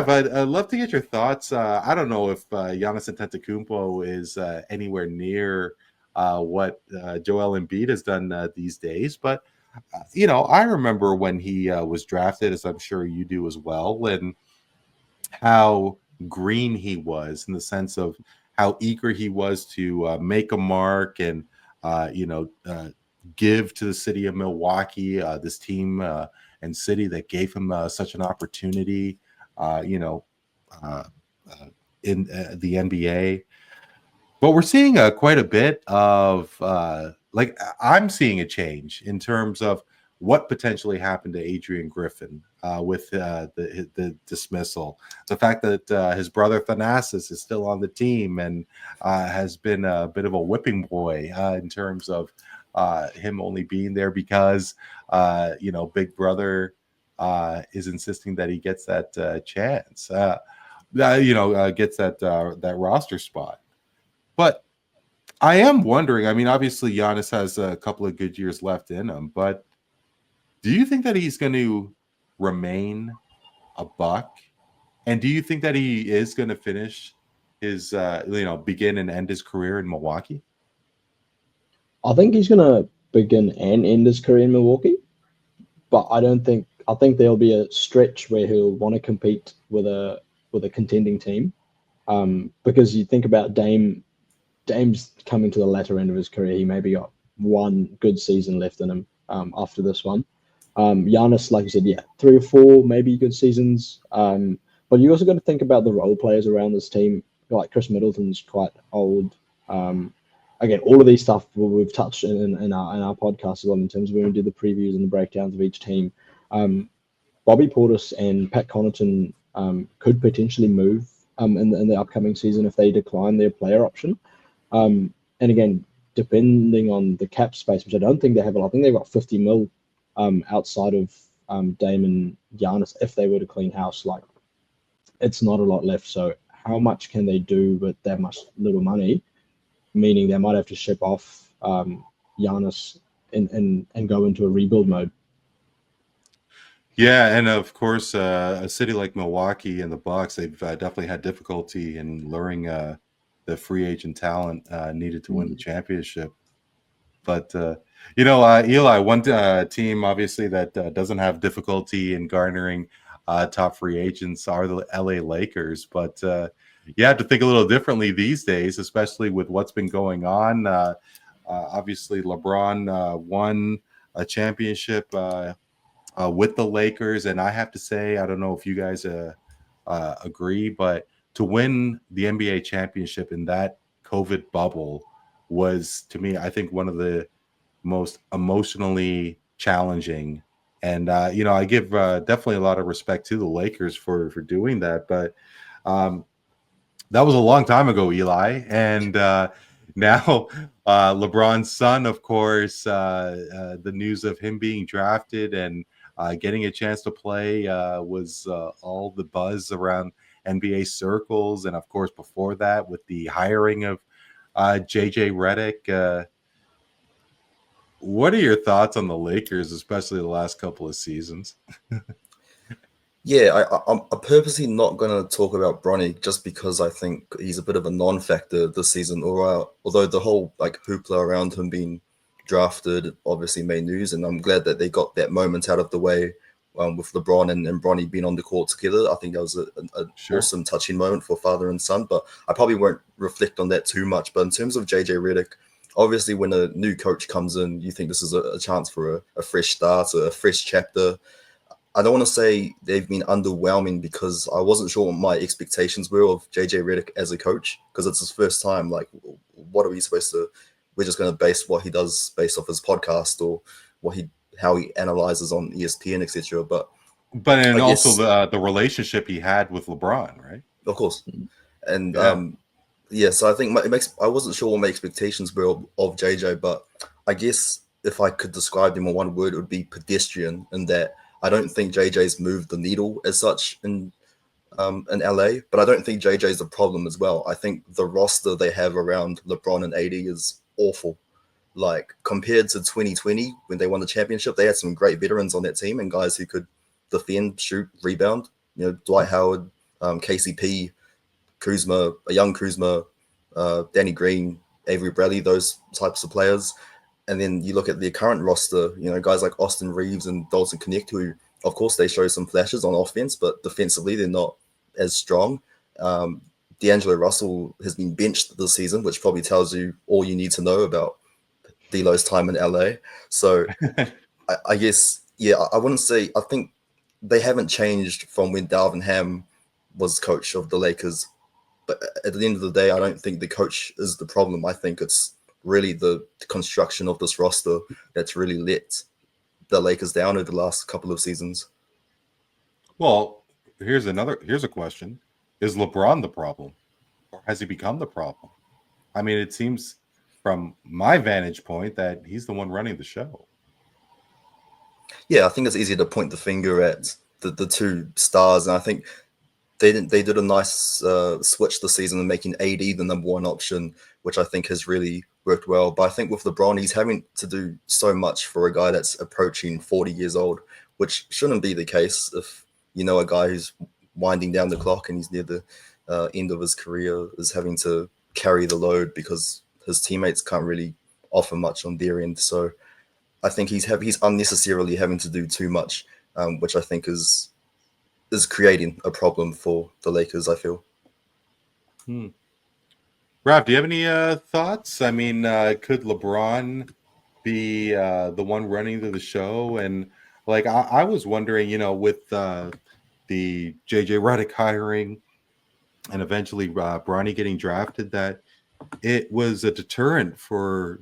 I'd love to get your thoughts. I don't know if Giannis Antetokounmpo is anywhere near what Joel Embiid has done these days, but I remember when he was drafted, as I'm sure you do as well, and how green he was in the sense of how eager he was to make a mark and give to the city of Milwaukee, this team and city that gave him such an opportunity, in the NBA. But we're seeing quite a bit of, I'm seeing a change in terms of what potentially happened to Adrian Griffin with the dismissal. The fact that his brother Thanasis is still on the team and has been a bit of a whipping boy in terms of him only being there because Big Brother is insisting that he gets that chance, gets that roster spot. But I am wondering. I mean, obviously Giannis has a couple of good years left in him, but do you think that he's going to remain a Buck? And do you think that he is going to finish his, begin and end his career in Milwaukee? I think he's going to begin and end his career in Milwaukee, but I don't think I think there'll be a stretch where he'll want to compete with a contending team, because you think about Dame's coming to the latter end of his career. He maybe got one good season left in him after this one. Giannis, like you said, 3 or 4 maybe good seasons. But you also got to think about the role players around this team. Like Chris Middleton's quite old. Again, all of these stuff we've touched in our podcast as well, in terms of when we do the previews and the breakdowns of each team. Bobby Portis and Pat Connaughton could potentially move in the upcoming season if they decline their player option. And again, depending on the cap space, which I don't think they have a lot. I think they've got 50 mil outside of Dame and Giannis if they were to clean house. Like, it's not a lot left. So how much can they do with that much little money? Meaning they might have to ship off Giannis and go into a rebuild mode. Yeah, and of course, a city like Milwaukee and the Bucks, they've definitely had difficulty in luring the free agent talent needed to win the championship. But Eli, one team obviously that doesn't have difficulty in garnering top free agents are the LA Lakers. But you have to think a little differently these days, especially with what's been going on. Obviously, LeBron won a championship with the Lakers, and I have to say, I don't know if you guys agree, but to win the NBA championship in that COVID bubble was, to me, I think one of the most emotionally challenging. And I give definitely a lot of respect to the Lakers for doing that. But that was a long time ago, Eli, and now LeBron's son, of course, the news of him being drafted and getting a chance to play was all the buzz around NBA circles. And of course, before that, with the hiring of JJ Redick. What are your thoughts on the Lakers, especially the last couple of seasons? Yeah, I'm purposely not going to talk about Bronny just because I think he's a bit of a non-factor this season. Although the whole hoopla around him being drafted obviously made news, and I'm glad that they got that moment out of the way with LeBron and Bronny being on the court together. I think that was an awesome touching moment for father and son, but I probably won't reflect on that too much. But in terms of JJ Redick, obviously when a new coach comes in, you think this is a chance for a fresh start, a fresh chapter. I don't want to say they've been underwhelming because I wasn't sure what my expectations were of JJ Redick as a coach, because it's his first time. Like, what are we supposed to? We're just going to base what he does based off his podcast or how he analyzes on ESPN, etc. But also the relationship he had with LeBron, right? Of course, and so I think I wasn't sure what my expectations were of JJ, but I guess if I could describe him in one word, it would be pedestrian. In that I don't think JJ's moved the needle as such in LA, but I don't think JJ's the problem as well. I think the roster they have around LeBron and AD is awful. Like, compared to 2020 when they won the championship, they had some great veterans on that team and guys who could defend, shoot, rebound. Dwight Howard, KCP, Kuzma, a young Kuzma, Danny Green, Avery Bradley, those types of players. And then you look at the current roster, guys like Austin Reeves and Dalton Knecht, who, of course, they show some flashes on offense, but defensively, they're not as strong. D'Angelo Russell has been benched this season, which probably tells you all you need to know about D'Lo's time in LA. So I guess, I wouldn't say, I think they haven't changed from when Darvin Ham was coach of the Lakers. But at the end of the day, I don't think the coach is the problem. I think it's really the construction of this roster that's really let the Lakers down over the last couple of seasons. Well, here's a question. Is LeBron the problem, or has he become the problem? I mean, it seems from my vantage point that he's the one running the show. Yeah, I think it's easier to point the finger at the two stars, and I think they did a nice switch this season and making AD the number one option, which I think has really worked well. But I think with LeBron, he's having to do so much for a guy that's approaching 40 years old, which shouldn't be the case if a guy who's winding down the clock and he's near the end of his career is having to carry the load because his teammates can't really offer much on their end. So I think he's unnecessarily having to do too much which I think is creating a problem for the Lakers, I feel. Rav, do you have any thoughts? I mean, could LeBron be the one running to the show? And like, I was wondering, with the JJ Redick hiring and eventually Bronny getting drafted, that it was a deterrent for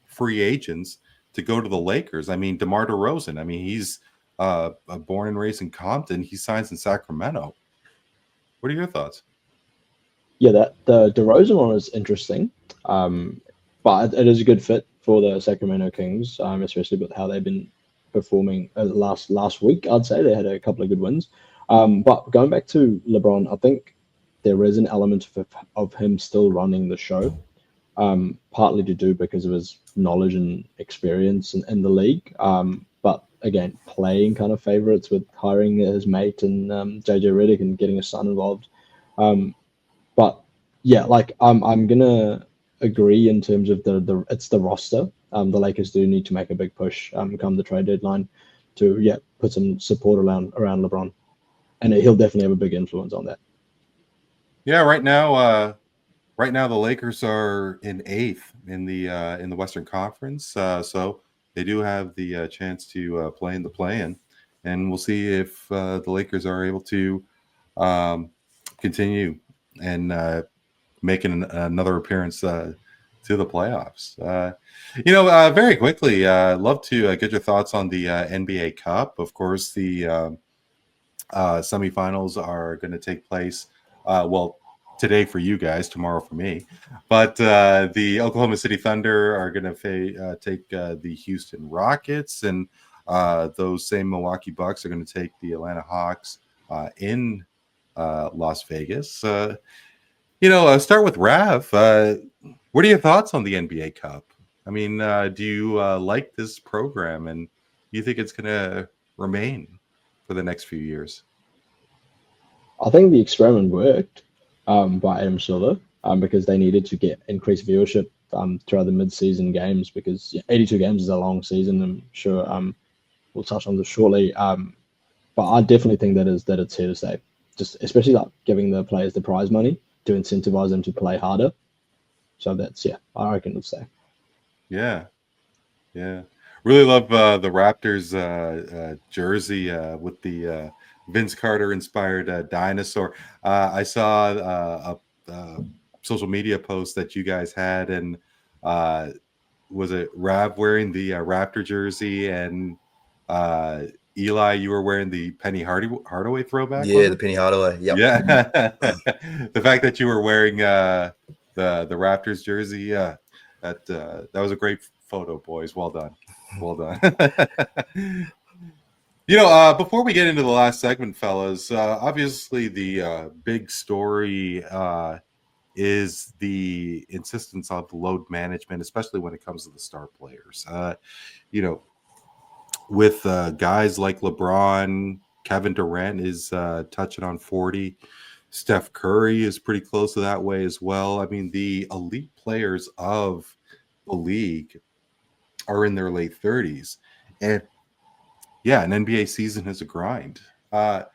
free agents to go to the Lakers. I mean, DeMar DeRozan, I mean, he's born and raised in Compton. He signs in Sacramento. What are your thoughts? Yeah, that the DeRozan one is interesting, but it is a good fit for the Sacramento Kings, especially with how they've been performing last week. I'd say they had a couple of good wins. But going back to LeBron, I think there is an element of him still running the show, partly to do because of his knowledge and experience in the league. But again, playing kind of favorites with hiring his mate and JJ Redick and getting his son involved. But yeah, like I'm gonna agree in terms of it's the roster. The Lakers do need to make a big push come the trade deadline to put some support around LeBron, and he'll definitely have a big influence on that. Yeah, right now the Lakers are in 8th in the Western Conference, so they do have the chance to play in the play-in, and we'll see if the Lakers are able to continue and making another appearance to the playoffs. Very quickly, I'd love to get your thoughts on the NBA Cup. Of course, the semifinals are going to take place, today for you guys, tomorrow for me. But the Oklahoma City Thunder are going to take the Houston Rockets, and those same Milwaukee Bucks are going to take the Atlanta Hawks in Las Vegas. Start with Rav. What are your thoughts on the NBA Cup? I mean, do you like this program, and do you think it's going to remain for the next few years? I think the experiment worked by Adam Silver because they needed to get increased viewership throughout the mid-season games, because 82 games is a long season. I'm sure we'll touch on this shortly. But I definitely think that it's here to stay. Just especially like giving the players the prize money to incentivize them to play harder. So I reckon it'll stay. Yeah. Really love the Raptors jersey with the Vince Carter inspired dinosaur. I saw a social media post that you guys had, and was it Rav wearing the Raptor jersey, and Eli, you were wearing the Penny Hardaway throwback? Yeah, the Penny Hardaway. Yep. Yeah. The fact that you were wearing the Raptors jersey, that was a great photo, boys. Well done. Before we get into the last segment, fellas, obviously the big story is the insistence of load management, especially when it comes to the star players. With guys like LeBron, Kevin Durant is touching on 40. Steph Curry is pretty close to that way as well. I mean, the elite players of the league are in their late 30s. And an NBA season is a grind. What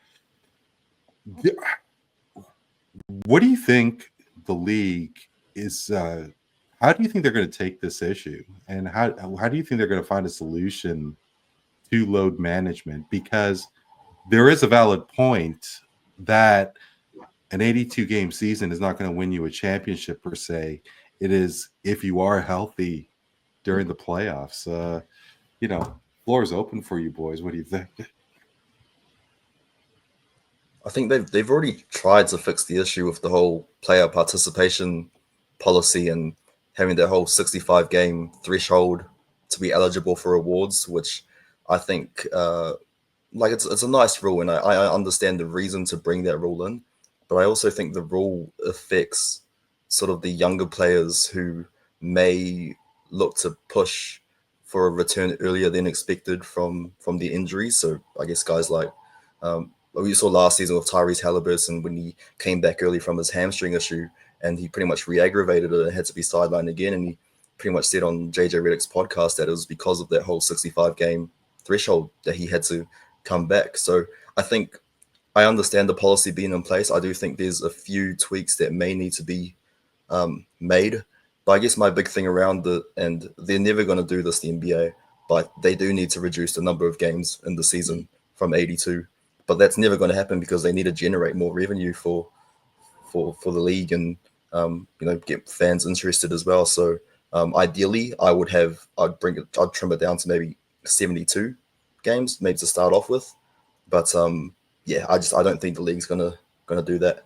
do you think the league is? How do you think they're going to take this issue? And how do you think they're going to find a solution to load management? Because there is a valid point that an 82-game season is not going to win you a championship per se. It is if you are healthy during the playoffs. Floor is open for you boys. What do you think? I think they've already tried to fix the issue with the whole player participation policy and having that whole 65-game threshold to be eligible for awards, which I think it's a nice rule, and I understand the reason to bring that rule in, but I also think the rule affects sort of the younger players who may look to push for a return earlier than expected from the injuries. So I guess guys like we saw last season with Tyrese Halliburton when he came back early from his hamstring issue, and he pretty much re-aggravated it and had to be sidelined again. And he pretty much said on JJ Redick's podcast that it was because of that whole 65-game threshold that he had to come back. So I think I understand the policy being in place. I do think there's a few tweaks that may need to be made. But I guess my big thing around it, and they're never going to do this, the NBA, but they do need to reduce the number of games in the season from 82. But that's never going to happen because they need to generate more revenue for the league and get fans interested as well. So ideally, I'd trim it down to maybe 72 games, maybe to start off with. But I don't think the league's gonna do that.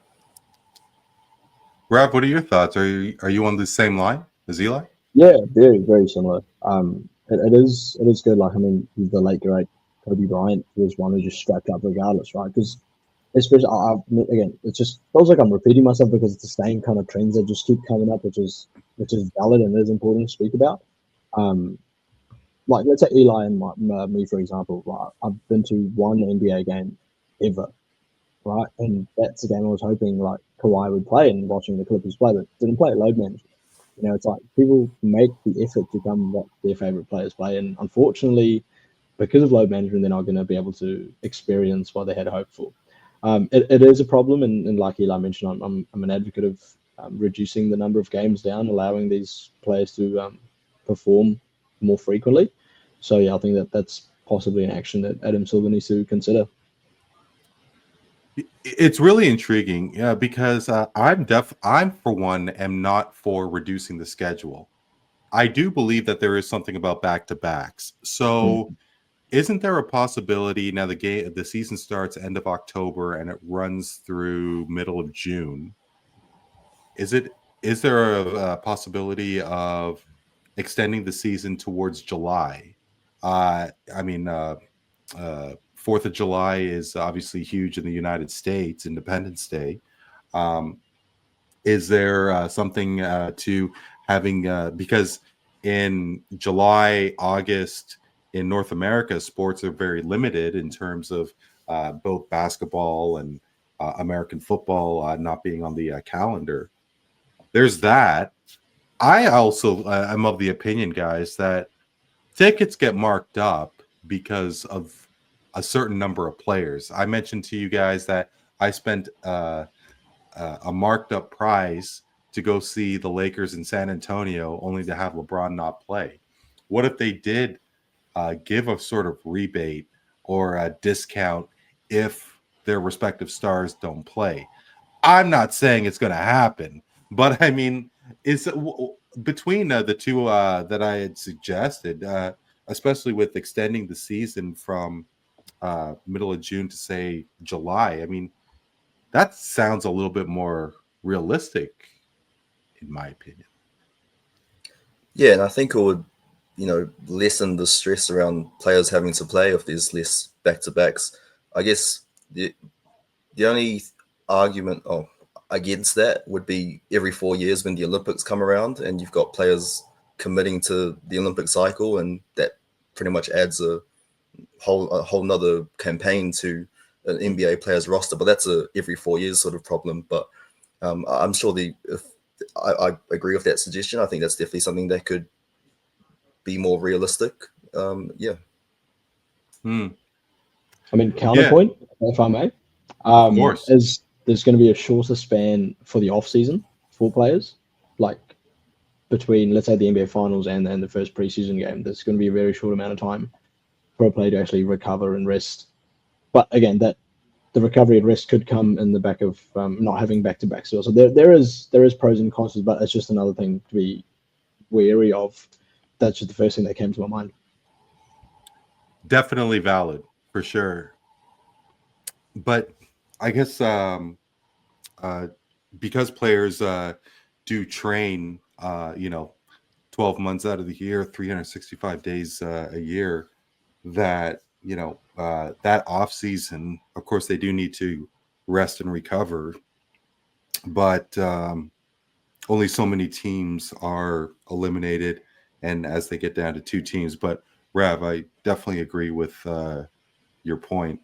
Rav, what are your thoughts? Are you on the same line as Eli? Yeah, very, very similar. It is good. Like, I mean, the late great Kobe Bryant was one who just strapped up regardless, right? Because especially, again, it just feels like I'm repeating myself because it's the same kind of trends that just keep coming up, which is valid and is important to speak about. Like, let's say Eli and me, for example. Right, I've been to one NBA game ever, right? And that's the game I was hoping like Kawhi would play and watching the Clippers play, but didn't play load management. It's like people make the effort to come watch their favorite players play, and unfortunately, because of load management, they're not going to be able to experience what they had hoped for. It is a problem, and like Eli mentioned, I'm an advocate of reducing the number of games down, allowing these players to perform more frequently. So yeah, I think that's possibly an action that Adam Silver needs to consider. It's really intriguing, yeah, because I'm for one am not for reducing the schedule. I do believe that there is something about back-to-backs. So isn't there a possibility now the season starts end of October and it runs through middle of June? Is there a possibility of extending the season towards July? I mean, 4th of July is obviously huge in the United States, Independence Day. Is there something to having because in July, August in North America, sports are very limited in terms of both basketball and American football not being on the calendar. There's that. I also am of the opinion, guys, that tickets get marked up because of a certain number of players. I mentioned to you guys that I spent a marked up price to go see the Lakers in San Antonio, only to have LeBron not play. What if they did give a sort of rebate or a discount if their respective stars don't play? I'm not saying it's going to happen, but I mean, it's between the two that I had suggested, especially with extending the season from middle of June to say July. I mean, that sounds a little bit more realistic, in my opinion. Yeah, and I think it would, lessen the stress around players having to play if there's less back-to-backs. I guess the only argument against that would be every 4 years when the Olympics come around and you've got players committing to the Olympic cycle, and that pretty much adds a whole nother campaign to an NBA player's roster. But that's a every 4 years sort of problem. But I'm sure I agree with that suggestion. I think that's definitely something that could be more realistic. Yeah. I mean, counterpoint, if I may, of course, is there's going to be a shorter span for the off season for players, like between, let's say, the NBA Finals and the first preseason game. There's going to be a very short amount of time for a player to actually recover and rest. But again, that the recovery and rest could come in the back of not having back-to-back. So there is pros and cons, but it's just another thing to be wary of. That's just the first thing that came to my mind. Definitely valid for sure. But I guess because players do train, 12 months out of the year, 365 days a year, that that off season, of course, they do need to rest and recover, but only so many teams are eliminated, and as they get down to 2 teams. But Rav, I definitely agree with your point.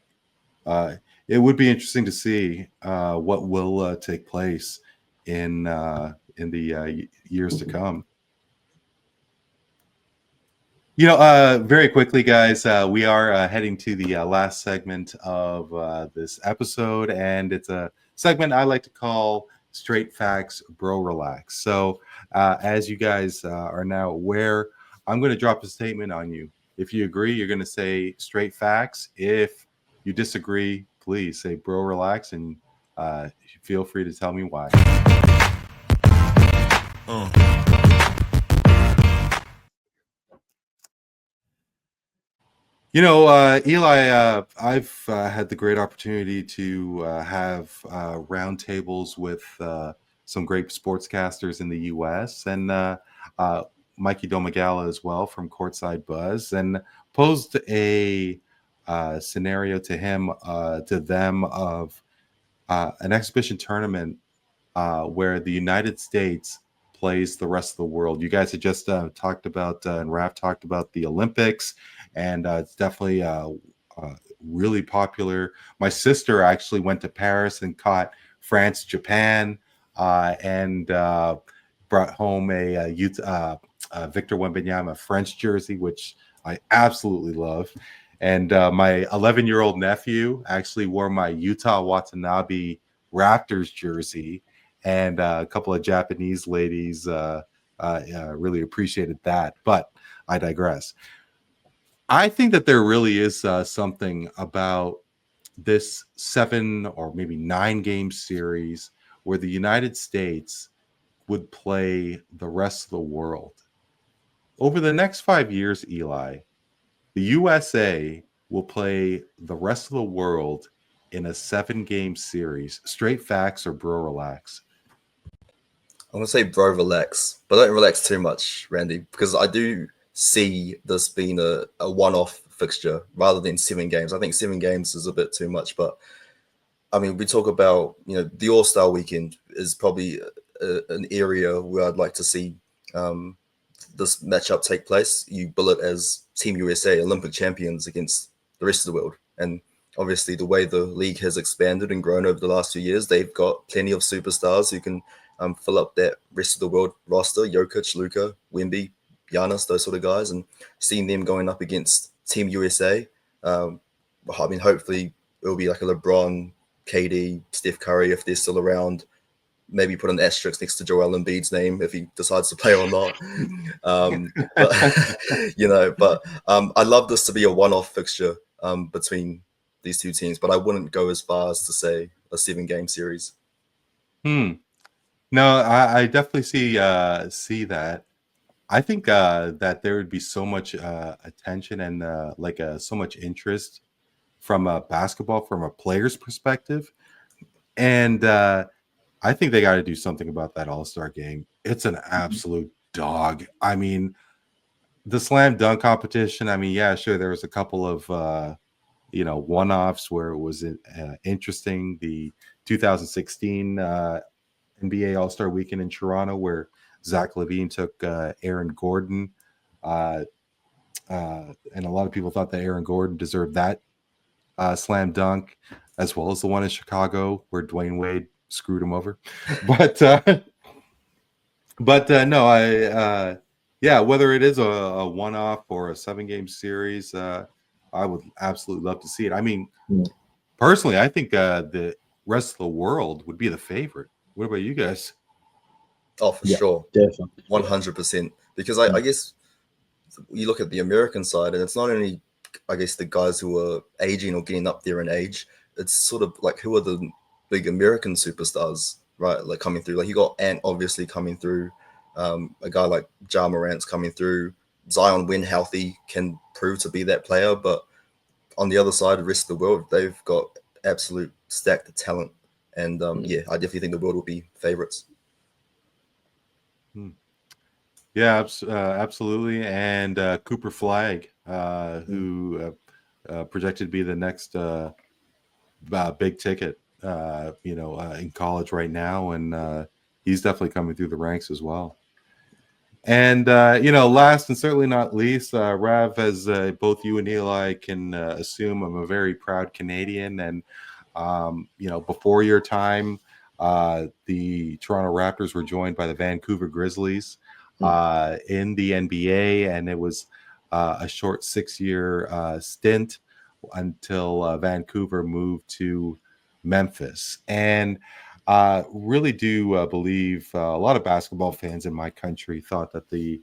It would be interesting to see what will take place in the years to come. Very quickly, guys, we are heading to the last segment of this episode, and it's a segment I like to call Straight Facts, Bro Relax. So, as you guys are now aware, I'm going to drop a statement on you. If you agree, you're going to say straight facts. If you disagree, please say bro relax, and feel free to tell me why. Eli, I've had the great opportunity to have roundtables with some great sportscasters in the U.S. and Mikey Domagala as well from Courtside Buzz, and posed a scenario to them of an exhibition tournament where the United States plays the rest of the world. You guys had just talked about, and Rav talked about the Olympics, and it's definitely really popular. My sister actually went to Paris and caught France, Japan, and brought home a Victor Wembanyama French jersey, which I absolutely love. And my 11-year-old nephew actually wore my Utah Watanabe Raptors jersey, and a couple of Japanese ladies really appreciated that. But I digress. I think that there really is something about this 7 or maybe 9 game series where the United States would play the rest of the world. Over the next 5 years, Eli, the USA will play the rest of the world in a 7 game series. Straight facts or bro relax? I'm gonna say bro relax, but don't relax too much, Randy, because I do see this being a one-off fixture rather than 7 games. I think 7 games is a bit too much, but I mean, we talk about, the All-Star weekend is probably an area where I'd like to see this matchup take place. You bill it as Team USA, Olympic champions against the rest of the world. And obviously the way the league has expanded and grown over the last few years, they've got plenty of superstars who can fill up that rest of the world roster. Jokic, Luka, Wemby, Giannis, those sort of guys. And seeing them going up against Team USA, I mean, hopefully it'll be like a LeBron, KD, Steph Curry, if they're still around. Maybe put an asterisk next to Joel Embiid's name if he decides to play or not. But I'd love this to be a one-off fixture between these two teams, but I wouldn't go as far as to say a 7 game series. No, I definitely see that. I think that there would be so much attention and so much interest from basketball, from a player's perspective, and I think they got to do something about that All-Star game. It's an absolute dog. I mean, the slam dunk competition. I mean, yeah, sure, there was a couple of one-offs where it was interesting. The 2016 NBA All-Star Weekend in Toronto, where Zach LaVine took Aaron Gordon, and a lot of people thought that Aaron Gordon deserved that slam dunk, as well as the one in Chicago where Dwayne Wade screwed him over. But no, whether it is a one-off or a 7 game series, I would absolutely love to see it. I mean, personally, I think the rest of the world would be the favorite. What about you guys? Oh, for sure. Definitely. 100%. Because I guess you look at the American side, and it's not only, I guess, the guys who are aging or getting up there in age. It's sort of like, who are the big American superstars, right? Like coming through. Like you got Ant obviously coming through. A guy like Ja Morant's coming through. Zion, when healthy, can prove to be that player. But on the other side, the rest of the world, they've got absolute stacked talent. And I definitely think the world will be favorites. Yeah, absolutely. And Cooper Flagg, who projected to be the next big ticket, in college right now. And he's definitely coming through the ranks as well. And, last and certainly not least, Rav, as both you and Eli can assume, I'm a very proud Canadian. And, before your time, the Toronto Raptors were joined by the Vancouver Grizzlies in the NBA. And it was a short 6-year stint until Vancouver moved to Memphis. And really do believe a lot of basketball fans in my country thought that the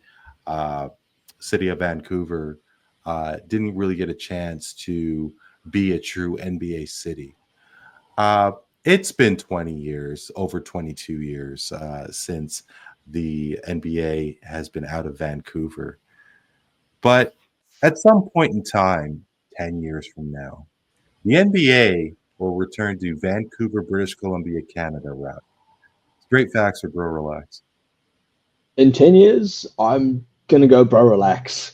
city of Vancouver didn't really get a chance to be a true NBA city. It's been 20 years, over 22 years since the NBA has been out of Vancouver. But at some point in time, 10 years from now, the NBA will return to Vancouver, British Columbia, Canada route. Straight facts or bro relax? In 10 years, I'm going to go bro relax.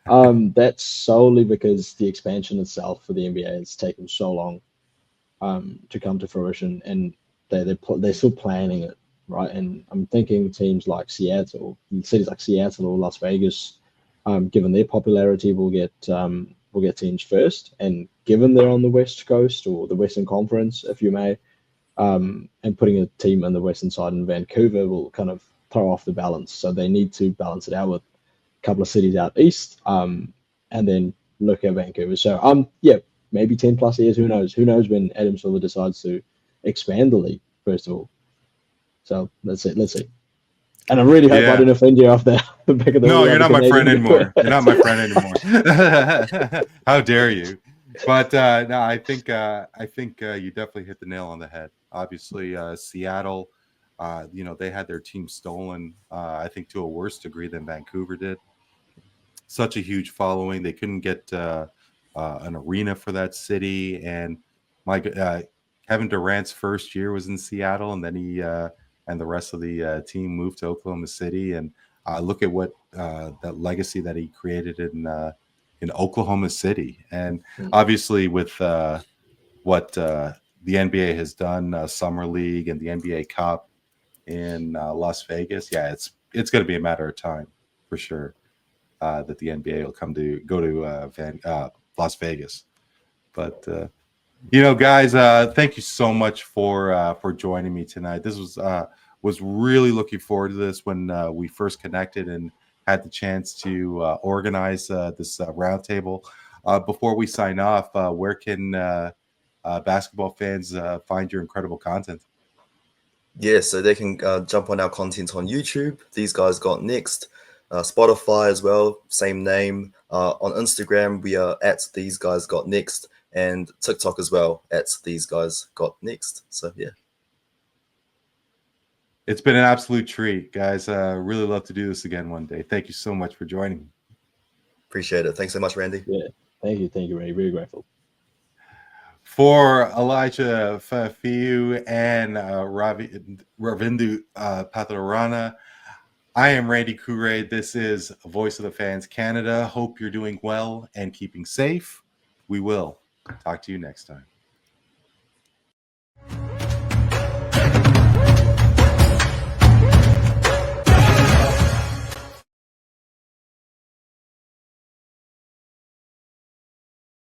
That's solely because the expansion itself for the NBA has taken so long to come to fruition, and they're still planning it, right? And I'm thinking teams like Seattle, cities like Seattle or Las Vegas, given their popularity, will get teams first, and given they're on the West Coast or the Western Conference, if you may, and putting a team on the western side in Vancouver will kind of throw off the balance. So they need to balance it out with a couple of cities out east, and then look at Vancouver. So yeah, maybe 10 plus years. Who knows? Who knows when Adam Silver decides to expand the league, first of all. So let's see. And I really hope I didn't offend you off the back of the. No, you're not my friend anymore. You're not my friend anymore. How dare you? But no, I think you definitely hit the nail on the head. Obviously, Seattle, they had their team stolen. I think to a worse degree than Vancouver did. Such a huge following, they couldn't get an arena for that city. And Kevin Durant's first year was in Seattle, and then he and the rest of the team moved to Oklahoma City. And look at what that legacy that he created in Oklahoma City. And obviously with what the NBA has done, Summer League and the NBA Cup in Las Vegas, it's going to be a matter of time for sure that the NBA will go to Las Vegas. But guys, thank you so much for joining me tonight. This was really looking forward to this when we first connected and had the chance to organize this roundtable. Before we sign off, where can basketball fans find your incredible content? Yeah, so they can jump on our content on YouTube. These Guys Got Next. Spotify as well, same name. On Instagram, we are at These Guys Got Next, and TikTok as well at These Guys Got Next. So yeah. It's been an absolute treat, guys. Really love to do this again one day. Thank you so much for joining me. Appreciate it. Thanks so much, Randy. Yeah, thank you, Ray. Very grateful. For Elijah Fafiu and Ravindu Pathirana, I am Randy Kure. This is Voice of the Fans Canada. Hope you're doing well and keeping safe. We will talk to you next time.